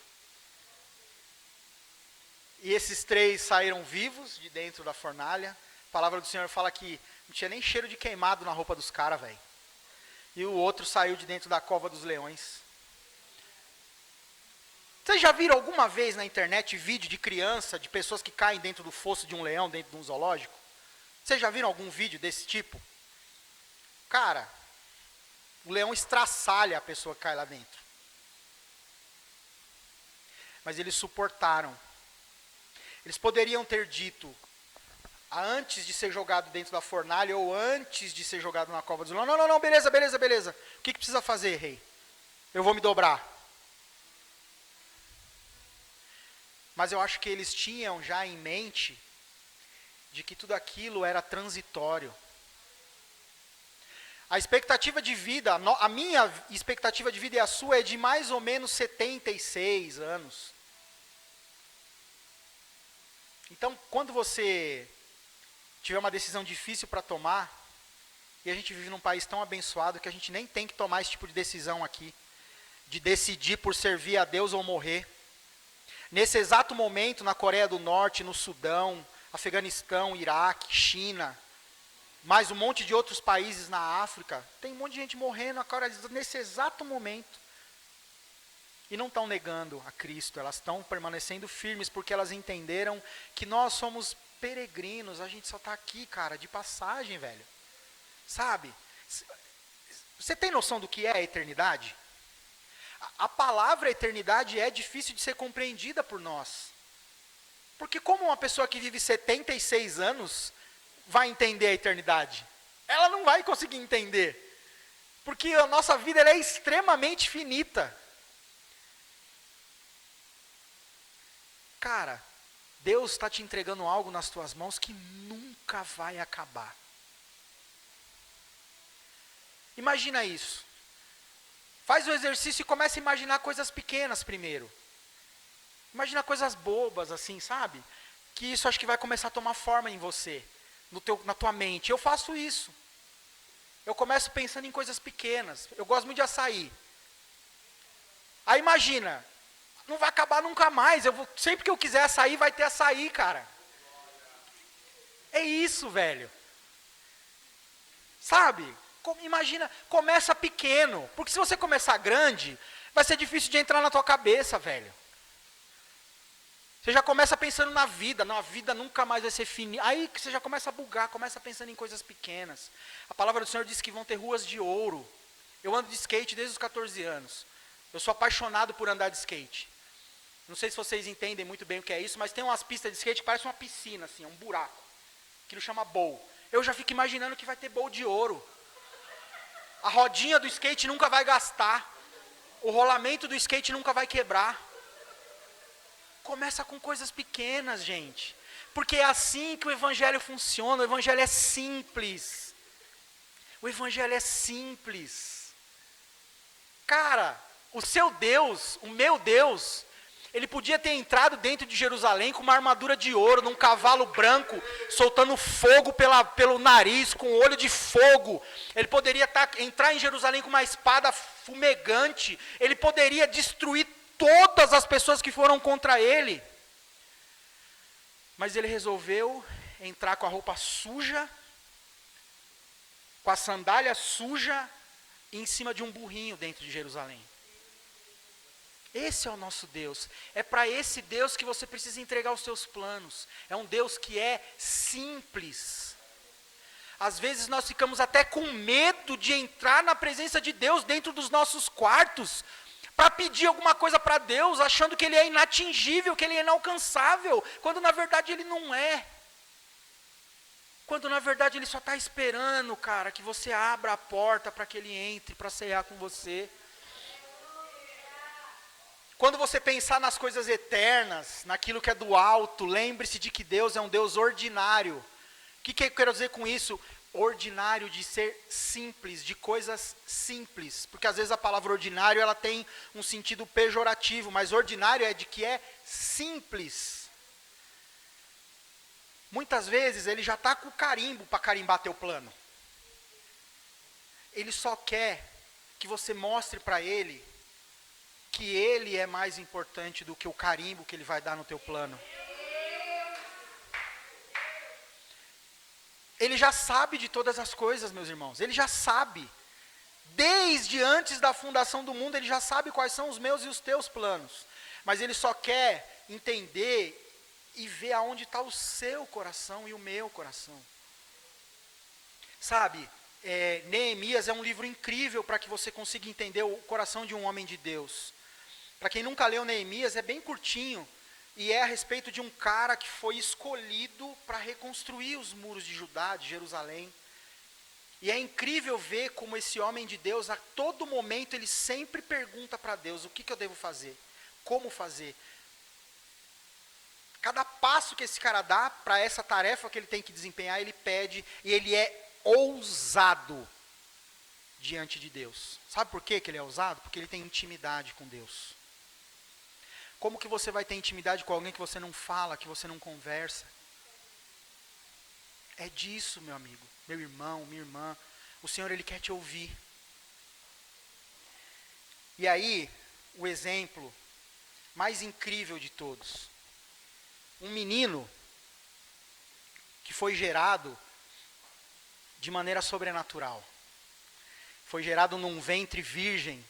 e esses 3 saíram vivos de dentro da fornalha. A palavra do Senhor fala que não tinha nem cheiro de queimado na roupa dos caras, velho. E o outro saiu de dentro da cova dos leões. Vocês já viram alguma vez na internet vídeo de criança, de pessoas que caem dentro do fosso de um leão, dentro de um zoológico? Vocês já viram algum vídeo desse tipo? Cara, o leão estraçalha a pessoa que cai lá dentro. Mas eles suportaram. Eles poderiam ter dito, antes de ser jogado dentro da fornalha ou antes de ser jogado na cova dos leões, não, beleza. O que precisa fazer, rei? Eu vou me dobrar. Mas eu acho que eles tinham já em mente de que tudo aquilo era transitório. A expectativa de vida, a minha expectativa de vida e a sua é de mais ou menos 76 anos. Então, quando você tiver uma decisão difícil para tomar, e a gente vive num país tão abençoado que a gente nem tem que tomar esse tipo de decisão aqui, de decidir por servir a Deus ou morrer. Nesse exato momento, na Coreia do Norte, no Sudão, Afeganistão, Iraque, China, mais um monte de outros países na África, tem um monte de gente morrendo agora, nesse exato momento. E não estão negando a Cristo, elas estão permanecendo firmes, porque elas entenderam que nós somos peregrinos, a gente só está aqui, cara, de passagem, velho. Sabe? Você tem noção do que é a eternidade? A palavra eternidade é difícil de ser compreendida por nós. Porque como uma pessoa que vive 76 anos vai entender a eternidade? Ela não vai conseguir entender. Porque a nossa vida ela é extremamente finita. Cara, Deus está te entregando algo nas tuas mãos que nunca vai acabar. Imagina isso. Faz o exercício e começa a imaginar coisas pequenas primeiro. Imagina coisas bobas assim, sabe? Que isso acho que vai começar a tomar forma em você, na tua mente. Eu faço isso. Eu começo pensando em coisas pequenas. Eu gosto muito de açaí. Aí imagina, não vai acabar nunca mais. Sempre que eu quiser açaí, vai ter açaí, cara. É isso, velho. Sabe? Imagina, começa pequeno. Porque se você começar grande, vai ser difícil de entrar na tua cabeça, velho. Você já começa pensando na vida. Não, a vida nunca mais vai ser finita. Aí que você já começa a bugar, começa pensando em coisas pequenas. A palavra do Senhor diz que vão ter ruas de ouro. Eu ando de skate desde os 14 anos. Eu sou apaixonado por andar de skate. Não sei se vocês entendem muito bem o que é isso, mas tem umas pistas de skate que parecem uma piscina, assim, um buraco. Aquilo chama bowl. Eu já fico imaginando que vai ter bowl de ouro. A rodinha do skate nunca vai gastar. O rolamento do skate nunca vai quebrar. Começa com coisas pequenas, gente. Porque é assim que o evangelho funciona. O evangelho é simples. O evangelho é simples. Cara, o seu Deus, o meu Deus, ele podia ter entrado dentro de Jerusalém com uma armadura de ouro, num cavalo branco, soltando fogo pelo nariz, com olho de fogo. Ele poderia entrar em Jerusalém com uma espada fumegante. Ele poderia destruir todas as pessoas que foram contra ele. Mas ele resolveu entrar com a roupa suja, com a sandália suja, em cima de um burrinho dentro de Jerusalém. Esse é o nosso Deus. É para esse Deus que você precisa entregar os seus planos. É um Deus que é simples. Às vezes nós ficamos até com medo de entrar na presença de Deus dentro dos nossos quartos, para pedir alguma coisa para Deus, achando que Ele é inatingível, que Ele é inalcançável, quando na verdade Ele não é. Quando na verdade Ele só está esperando, cara, que você abra a porta para que Ele entre, para cear com você. Quando você pensar nas coisas eternas, naquilo que é do alto, lembre-se de que Deus é um Deus ordinário. O que eu quero dizer com isso? Ordinário de ser simples, de coisas simples. Porque às vezes a palavra ordinário ela tem um sentido pejorativo, mas ordinário é de que é simples. Muitas vezes ele já está com o carimbo para carimbar teu plano. Ele só quer que você mostre para ele que ele é mais importante do que o carimbo que ele vai dar no teu plano. Ele já sabe de todas as coisas, meus irmãos. Ele já sabe. Desde antes da fundação do mundo, ele já sabe quais são os meus e os teus planos. Mas ele só quer entender e ver aonde está o seu coração e o meu coração. Sabe, Neemias é um livro incrível para que você consiga entender o coração de um homem de Deus. Para quem nunca leu Neemias, é bem curtinho. E é a respeito de um cara que foi escolhido para reconstruir os muros de Judá, de Jerusalém. E é incrível ver como esse homem de Deus, a todo momento, ele sempre pergunta para Deus, o que eu devo fazer? Como fazer? Cada passo que esse cara dá para essa tarefa que ele tem que desempenhar, ele pede, e ele é ousado. diante de Deus. Sabe por que ele é ousado? Porque ele tem intimidade com Deus. Como que você vai ter intimidade com alguém que você não fala, que você não conversa? É disso, meu amigo, meu irmão, minha irmã. O Senhor, Ele quer te ouvir. E aí, o exemplo mais incrível de todos. Um menino que foi gerado de maneira sobrenatural. Foi gerado num ventre virgem,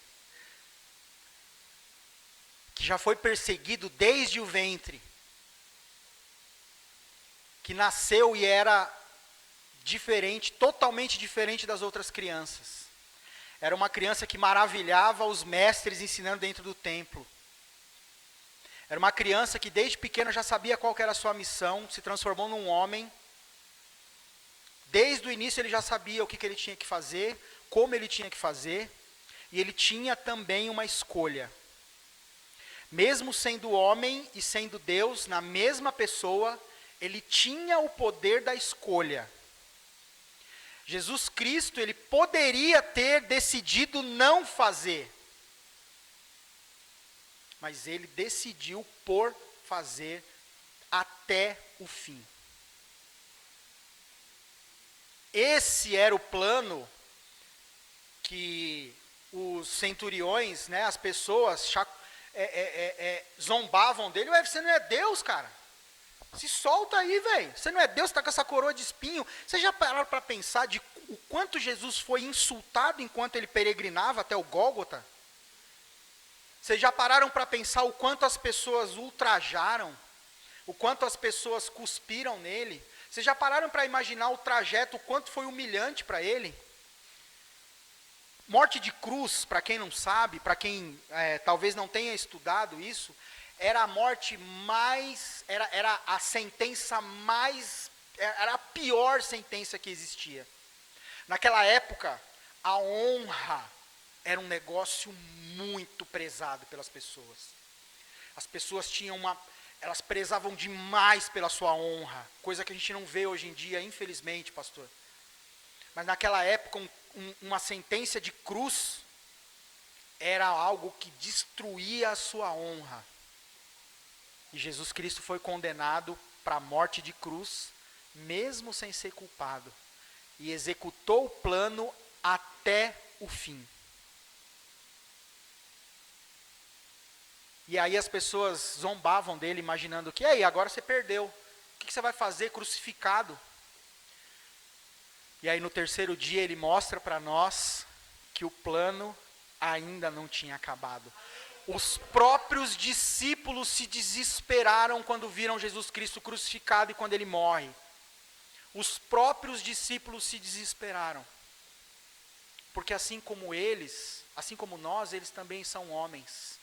que já foi perseguido desde o ventre, que nasceu e era diferente, totalmente diferente das outras crianças. Era uma criança que maravilhava os mestres ensinando dentro do templo. Era uma criança que desde pequeno já sabia qual que era a sua missão, se transformou num homem. Desde o início ele já sabia o que ele tinha que fazer, como ele tinha que fazer, e ele tinha também uma escolha. Mesmo sendo homem e sendo Deus, na mesma pessoa, ele tinha o poder da escolha. Jesus Cristo, ele poderia ter decidido não fazer, mas ele decidiu por fazer até o fim. Esse era o plano que os centuriões, né, as pessoas zombavam dele. Ué, você não é Deus, cara? Se solta aí, velho. Você não é Deus, está com essa coroa de espinho. Vocês já pararam para pensar de o quanto Jesus foi insultado enquanto ele peregrinava até o Gólgota? Vocês já pararam para pensar o quanto as pessoas ultrajaram? O quanto as pessoas cuspiram nele? Vocês já pararam para imaginar o trajeto, o quanto foi humilhante para ele? Morte de cruz, para quem não sabe, para quem talvez não tenha estudado isso, era a morte mais, era a sentença mais, era a pior sentença que existia. Naquela época, a honra era um negócio muito prezado pelas pessoas. As pessoas elas prezavam demais pela sua honra, coisa que a gente não vê hoje em dia, infelizmente, pastor. Mas naquela época, uma sentença de cruz era algo que destruía a sua honra. E Jesus Cristo foi condenado para a morte de cruz, mesmo sem ser culpado. E executou o plano até o fim. E aí as pessoas zombavam dele, imaginando que, aí, agora você perdeu. O que você vai fazer crucificado? E aí no terceiro dia ele mostra para nós que o plano ainda não tinha acabado. Os próprios discípulos se desesperaram quando viram Jesus Cristo crucificado e quando ele morre. Os próprios discípulos se desesperaram. Porque assim como eles, assim como nós, eles também são homens.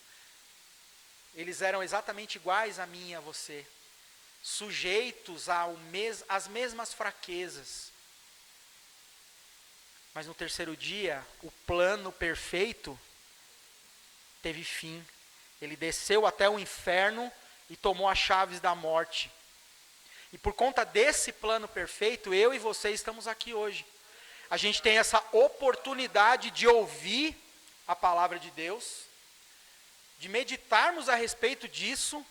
Eles eram exatamente iguais a mim e a você. Sujeitos às mesmas fraquezas. Mas no terceiro dia, o plano perfeito teve fim. Ele desceu até o inferno e tomou as chaves da morte. E por conta desse plano perfeito, eu e você estamos aqui hoje. A gente tem essa oportunidade de ouvir a palavra de Deus, de meditarmos a respeito disso,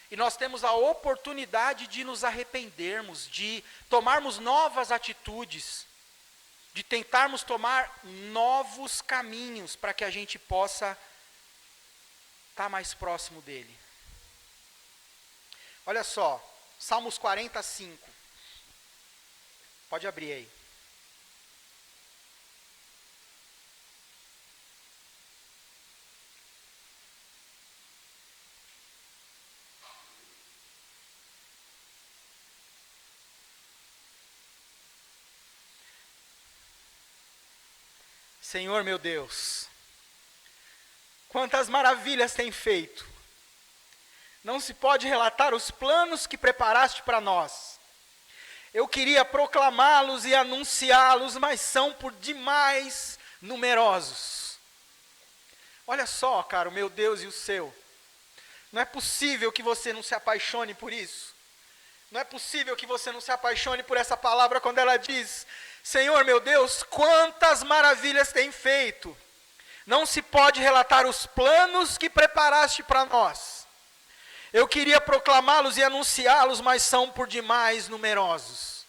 e nós temos a oportunidade de nos arrependermos, de tomarmos novas atitudes, de tentarmos tomar novos caminhos para que a gente possa estar mais próximo dele. Olha só, Salmos 45. Pode abrir aí. Senhor meu Deus, quantas maravilhas tem feito. Não se pode relatar os planos que preparaste para nós. Eu queria proclamá-los e anunciá-los, mas são por demais numerosos. Olha só, cara, o meu Deus e o seu. Não é possível que você não se apaixone por isso. Não é possível que você não se apaixone por essa palavra quando ela diz: Senhor meu Deus, quantas maravilhas tem feito. Não se pode relatar os planos que preparaste para nós. Eu queria proclamá-los e anunciá-los, mas são por demais numerosos.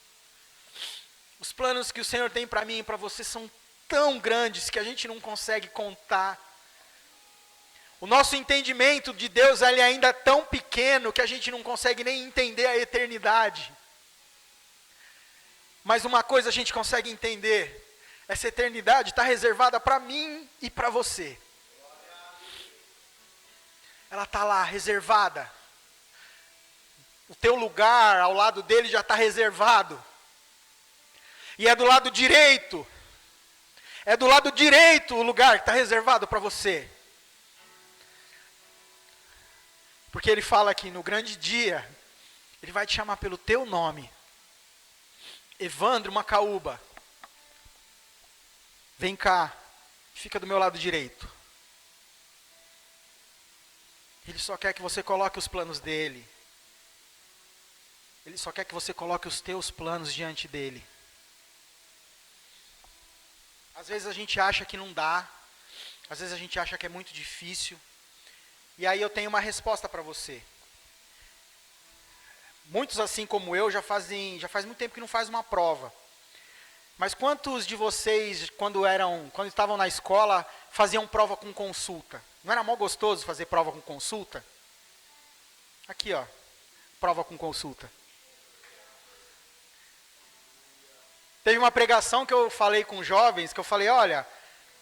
Os planos que o Senhor tem para mim e para você são tão grandes que a gente não consegue contar. O nosso entendimento de Deus ele ainda é tão pequeno que a gente não consegue nem entender a eternidade. Mas uma coisa a gente consegue entender: essa eternidade está reservada para mim e para você. Ela está lá, reservada. O teu lugar ao lado dele já está reservado. E é do lado direito. É do lado direito o lugar que está reservado para você. Porque ele fala que no grande dia, ele vai te chamar pelo teu nome. Evandro Macaúba. Vem cá, fica do meu lado direito. Ele só quer que você coloque os planos dele. Ele só quer que você coloque os teus planos diante dele. Às vezes a gente acha que não dá. Às vezes a gente acha que é muito difícil. E aí eu tenho uma resposta para você. Muitos assim como eu já faz muito tempo que não faz uma prova. Mas quantos de vocês, quando estavam na escola, faziam prova com consulta? Não era mó gostoso fazer prova com consulta? Aqui, ó, prova com consulta. Teve uma pregação que eu falei com jovens, que eu falei: olha,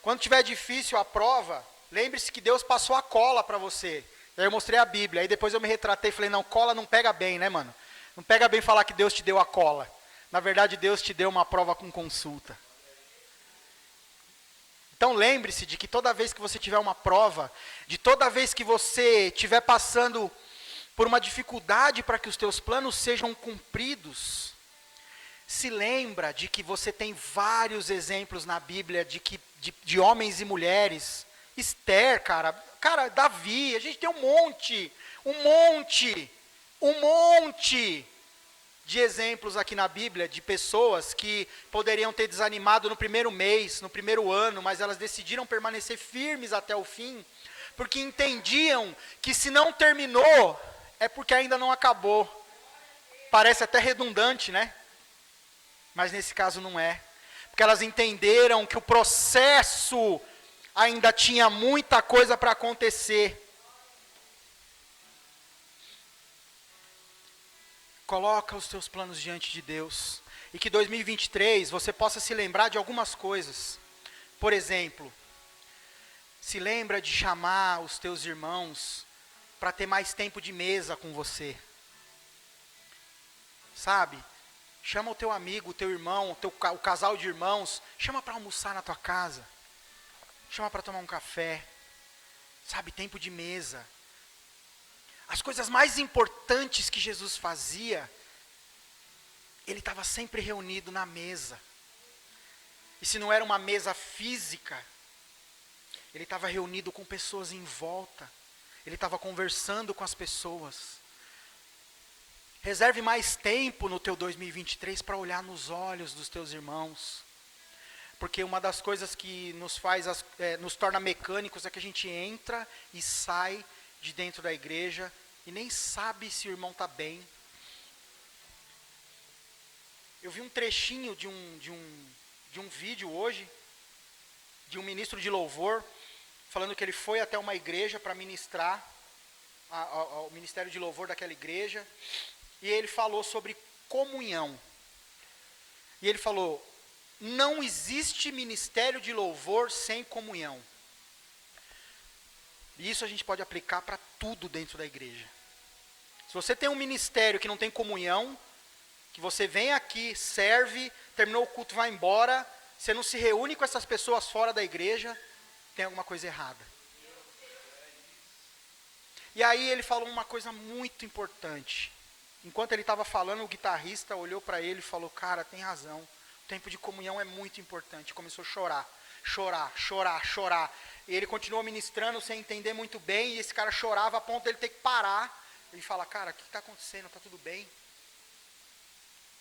quando tiver difícil a prova, lembre-se que Deus passou a cola para você. Aí eu mostrei a Bíblia, aí depois eu me retratei e falei: não, cola não pega bem, né, mano? Não pega bem falar que Deus te deu a cola. Na verdade, Deus te deu uma prova com consulta. Então lembre-se de que toda vez que você tiver uma prova, de toda vez que você estiver passando por uma dificuldade para que os teus planos sejam cumpridos, se lembra de que você tem vários exemplos na Bíblia de homens e mulheres. Esther, cara, Davi, a gente tem um monte de exemplos aqui na Bíblia, de pessoas que poderiam ter desanimado no primeiro mês, no primeiro ano, mas elas decidiram permanecer firmes até o fim, porque entendiam que se não terminou, é porque ainda não acabou. Parece até redundante, né? Mas nesse caso não é. Porque elas entenderam que o processo ainda tinha muita coisa para acontecer. Coloca os teus planos diante de Deus. E que 2023 você possa se lembrar de algumas coisas. Por exemplo, se lembra de chamar os teus irmãos para ter mais tempo de mesa com você. Sabe? Chama o teu amigo, o teu irmão, o casal de irmãos. Chama para almoçar na tua casa. Chama para tomar um café. Sabe? Tempo de mesa. As coisas mais importantes que Jesus fazia, ele estava sempre reunido na mesa. E se não era uma mesa física, ele estava reunido com pessoas em volta. Ele estava conversando com as pessoas. Reserve mais tempo no teu 2023 para olhar nos olhos dos teus irmãos. Porque uma das coisas que nos torna mecânicos é que a gente entra e sai de dentro da igreja e nem sabe se o irmão está bem. Eu vi um trechinho de um vídeo hoje, de um ministro de louvor, falando que ele foi até uma igreja para ministrar ao ministério de louvor daquela igreja, e ele falou sobre comunhão. E ele falou: não existe ministério de louvor sem comunhão. E isso a gente pode aplicar para tudo dentro da igreja. Se você tem um ministério que não tem comunhão, que você vem aqui, serve, terminou o culto, vai embora, você não se reúne com essas pessoas fora da igreja, tem alguma coisa errada. E aí ele falou uma coisa muito importante. Enquanto ele estava falando, o guitarrista olhou para ele e falou: cara, tem razão, o tempo de comunhão é muito importante. Começou a chorar. E ele continuou ministrando sem entender muito bem, e esse cara chorava a ponto dele ter que parar. Ele fala: cara, o que está acontecendo? Está tudo bem?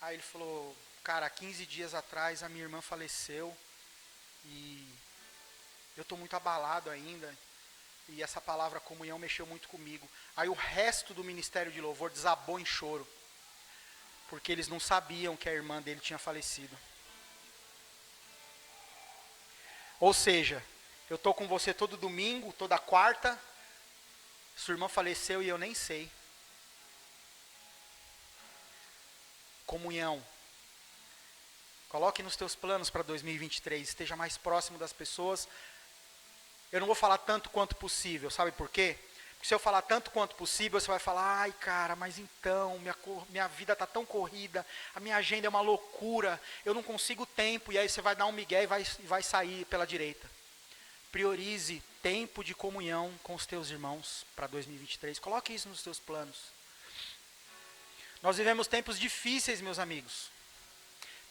Aí ele falou, cara, há 15 dias atrás a minha irmã faleceu e eu estou muito abalado ainda. E essa palavra comunhão mexeu muito comigo. Aí o resto do ministério de louvor desabou em choro. Porque eles não sabiam que a irmã dele tinha falecido. Ou seja, eu estou com você todo domingo, toda quarta. Sua irmã faleceu e eu nem sei. Comunhão. Coloque nos teus planos para 2023. Esteja mais próximo das pessoas. Eu não vou falar tanto quanto possível. Sabe por quê? Porque se eu falar tanto quanto possível, você vai falar, ai cara, mas então, minha vida está tão corrida, a minha agenda é uma loucura, eu não consigo tempo, e aí você vai dar um migué e vai sair pela direita. Priorize tempo de comunhão com os teus irmãos para 2023. Coloque isso nos teus planos. Nós vivemos tempos difíceis, meus amigos.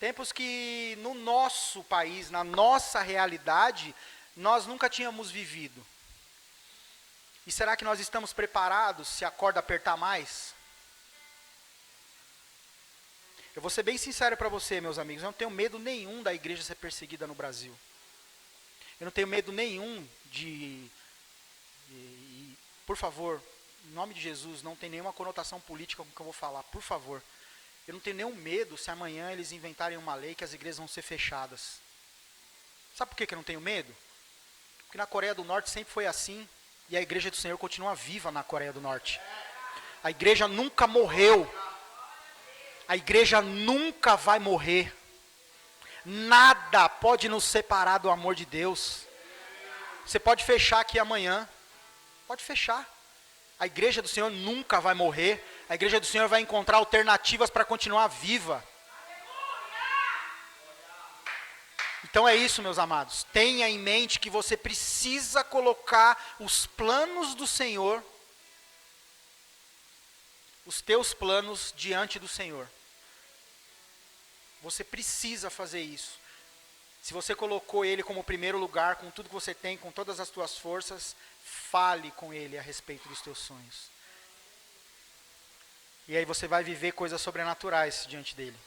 Tempos que no nosso país, na nossa realidade, nós nunca tínhamos vivido. E será que nós estamos preparados se a corda apertar mais? Eu vou ser bem sincero para você, meus amigos, eu não tenho medo nenhum da igreja ser perseguida no Brasil. Eu não tenho medo nenhum por favor, em nome de Jesus, não tem nenhuma conotação política com o que eu vou falar, por favor. Eu não tenho nenhum medo se amanhã eles inventarem uma lei que as igrejas vão ser fechadas. Sabe por que eu não tenho medo? Porque na Coreia do Norte sempre foi assim, e a igreja do Senhor continua viva na Coreia do Norte. A igreja nunca morreu. A igreja nunca vai morrer. Nada pode nos separar do amor de Deus. Você pode fechar aqui amanhã. Pode fechar. A igreja do Senhor nunca vai morrer. A igreja do Senhor vai encontrar alternativas para continuar viva. Então é isso, meus amados. Tenha em mente que você precisa colocar os planos do Senhor, os teus planos diante do Senhor. Você precisa fazer isso. Se você colocou Ele como primeiro lugar, com tudo que você tem, com todas as tuas forças, fale com Ele a respeito dos teus sonhos. E aí você vai viver coisas sobrenaturais diante dEle.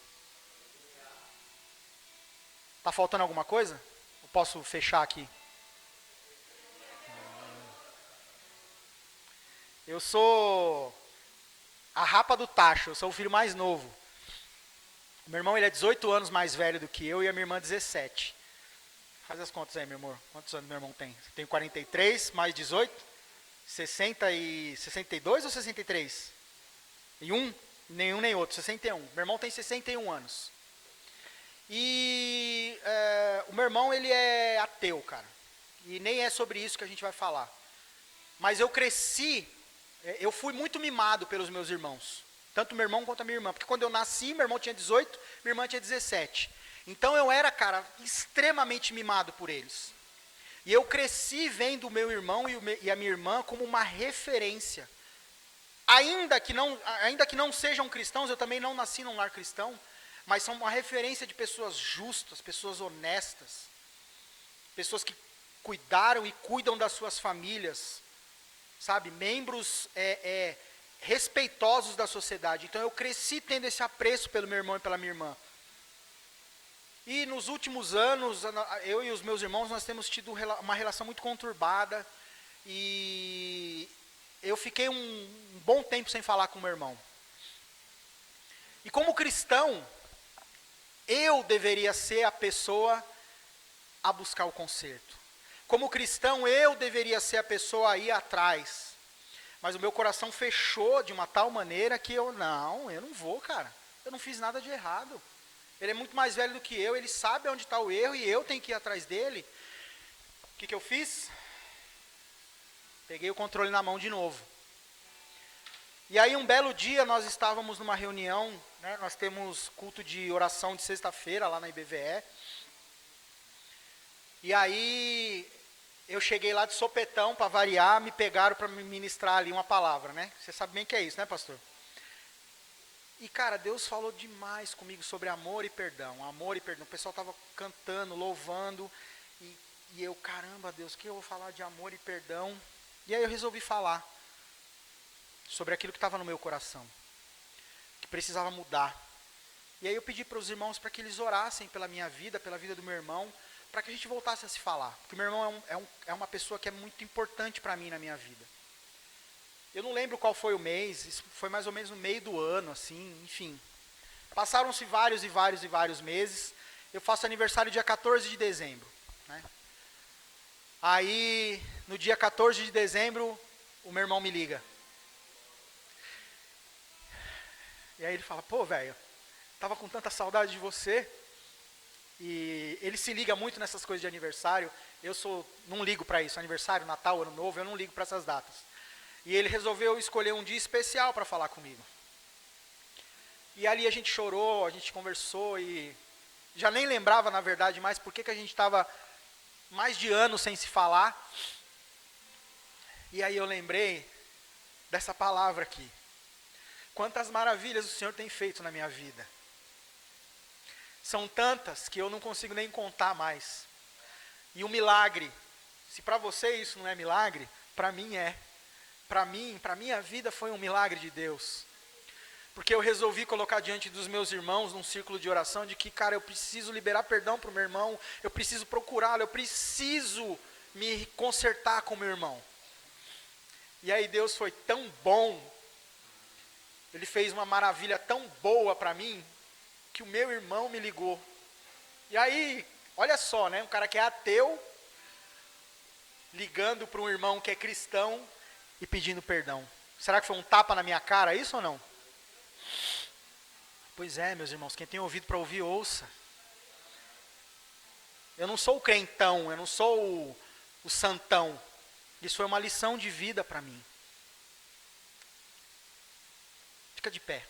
Está faltando alguma coisa? Eu posso fechar aqui? Eu sou a rapa do tacho, eu sou o filho mais novo. O meu irmão ele é 18 anos mais velho do que eu e a minha irmã 17. Faz as contas aí, meu amor. Quantos anos meu irmão tem? Eu tenho 43, mais 18? 62 ou 63? E nenhum nem outro, 61. Meu irmão tem 61 anos. E o meu irmão, ele é ateu, cara. E nem é sobre isso que a gente vai falar. Mas eu cresci, eu fui muito mimado pelos meus irmãos. Tanto meu irmão quanto a minha irmã. Porque quando eu nasci, meu irmão tinha 18, minha irmã tinha 17. Então eu era, cara, extremamente mimado por eles. E eu cresci vendo o meu irmão e a minha irmã como uma referência. Ainda que não sejam cristãos, eu também não nasci num lar cristão. Mas são uma referência de pessoas justas, pessoas honestas, pessoas que cuidaram e cuidam das suas famílias, sabe? Membros respeitosos da sociedade. Então eu cresci tendo esse apreço pelo meu irmão e pela minha irmã. E nos últimos anos, eu e os meus irmãos, nós temos tido uma relação muito conturbada. E eu fiquei um bom tempo sem falar com o meu irmão. E como cristão, eu deveria ser a pessoa a buscar o conserto. Como cristão, eu deveria ser a pessoa a ir atrás. Mas o meu coração fechou de uma tal maneira que eu não vou, cara. Eu não fiz nada de errado. Ele é muito mais velho do que eu, ele sabe onde está o erro e eu tenho que ir atrás dele. O que eu fiz? Peguei o controle na mão de novo. E aí um belo dia nós estávamos numa reunião, né, nós temos culto de oração de sexta-feira lá na IBVE. E aí eu cheguei lá de sopetão para variar, me pegaram para me ministrar ali uma palavra, né? Você sabe bem que é isso, né, pastor? E cara, Deus falou demais comigo sobre amor e perdão. Amor e perdão. O pessoal estava cantando, louvando. E eu, caramba, Deus, o que eu vou falar de amor e perdão? E aí eu resolvi falar sobre aquilo que estava no meu coração, que precisava mudar. E aí eu pedi para os irmãos para que eles orassem pela minha vida, pela vida do meu irmão, para que a gente voltasse a se falar. Porque meu irmão é uma pessoa que é muito importante para mim na minha vida. Eu não lembro qual foi o mês, isso foi mais ou menos no meio do ano, assim, enfim. Passaram-se vários meses. Eu faço aniversário dia 14 de dezembro. Né? Aí, no dia 14 de dezembro, o meu irmão me liga. E aí ele fala, pô, velho, tava com tanta saudade de você. E ele se liga muito nessas coisas de aniversário. Não ligo para isso, aniversário, Natal, Ano Novo, eu não ligo para essas datas. E ele resolveu escolher um dia especial para falar comigo. E ali a gente chorou, a gente conversou e já nem lembrava, na verdade, mais por que a gente estava mais de ano sem se falar. E aí eu lembrei dessa palavra aqui. Quantas maravilhas o Senhor tem feito na minha vida. São tantas que eu não consigo nem contar mais. E um milagre, se para você isso não é milagre, para mim é. Para minha vida foi um milagre de Deus. Porque eu resolvi colocar diante dos meus irmãos num círculo de oração de que, cara, eu preciso liberar perdão para o meu irmão, eu preciso procurá-lo, eu preciso me consertar com o meu irmão. E aí Deus foi tão bom, Ele fez uma maravilha tão boa para mim, que o meu irmão me ligou. E aí, olha só, né, um cara que é ateu, ligando para um irmão que é cristão e pedindo perdão. Será que foi um tapa na minha cara, isso ou não? Pois é, meus irmãos, quem tem ouvido para ouvir, ouça. Eu não sou o crentão, eu não sou o santão. Isso foi uma lição de vida para mim. Fica de pé.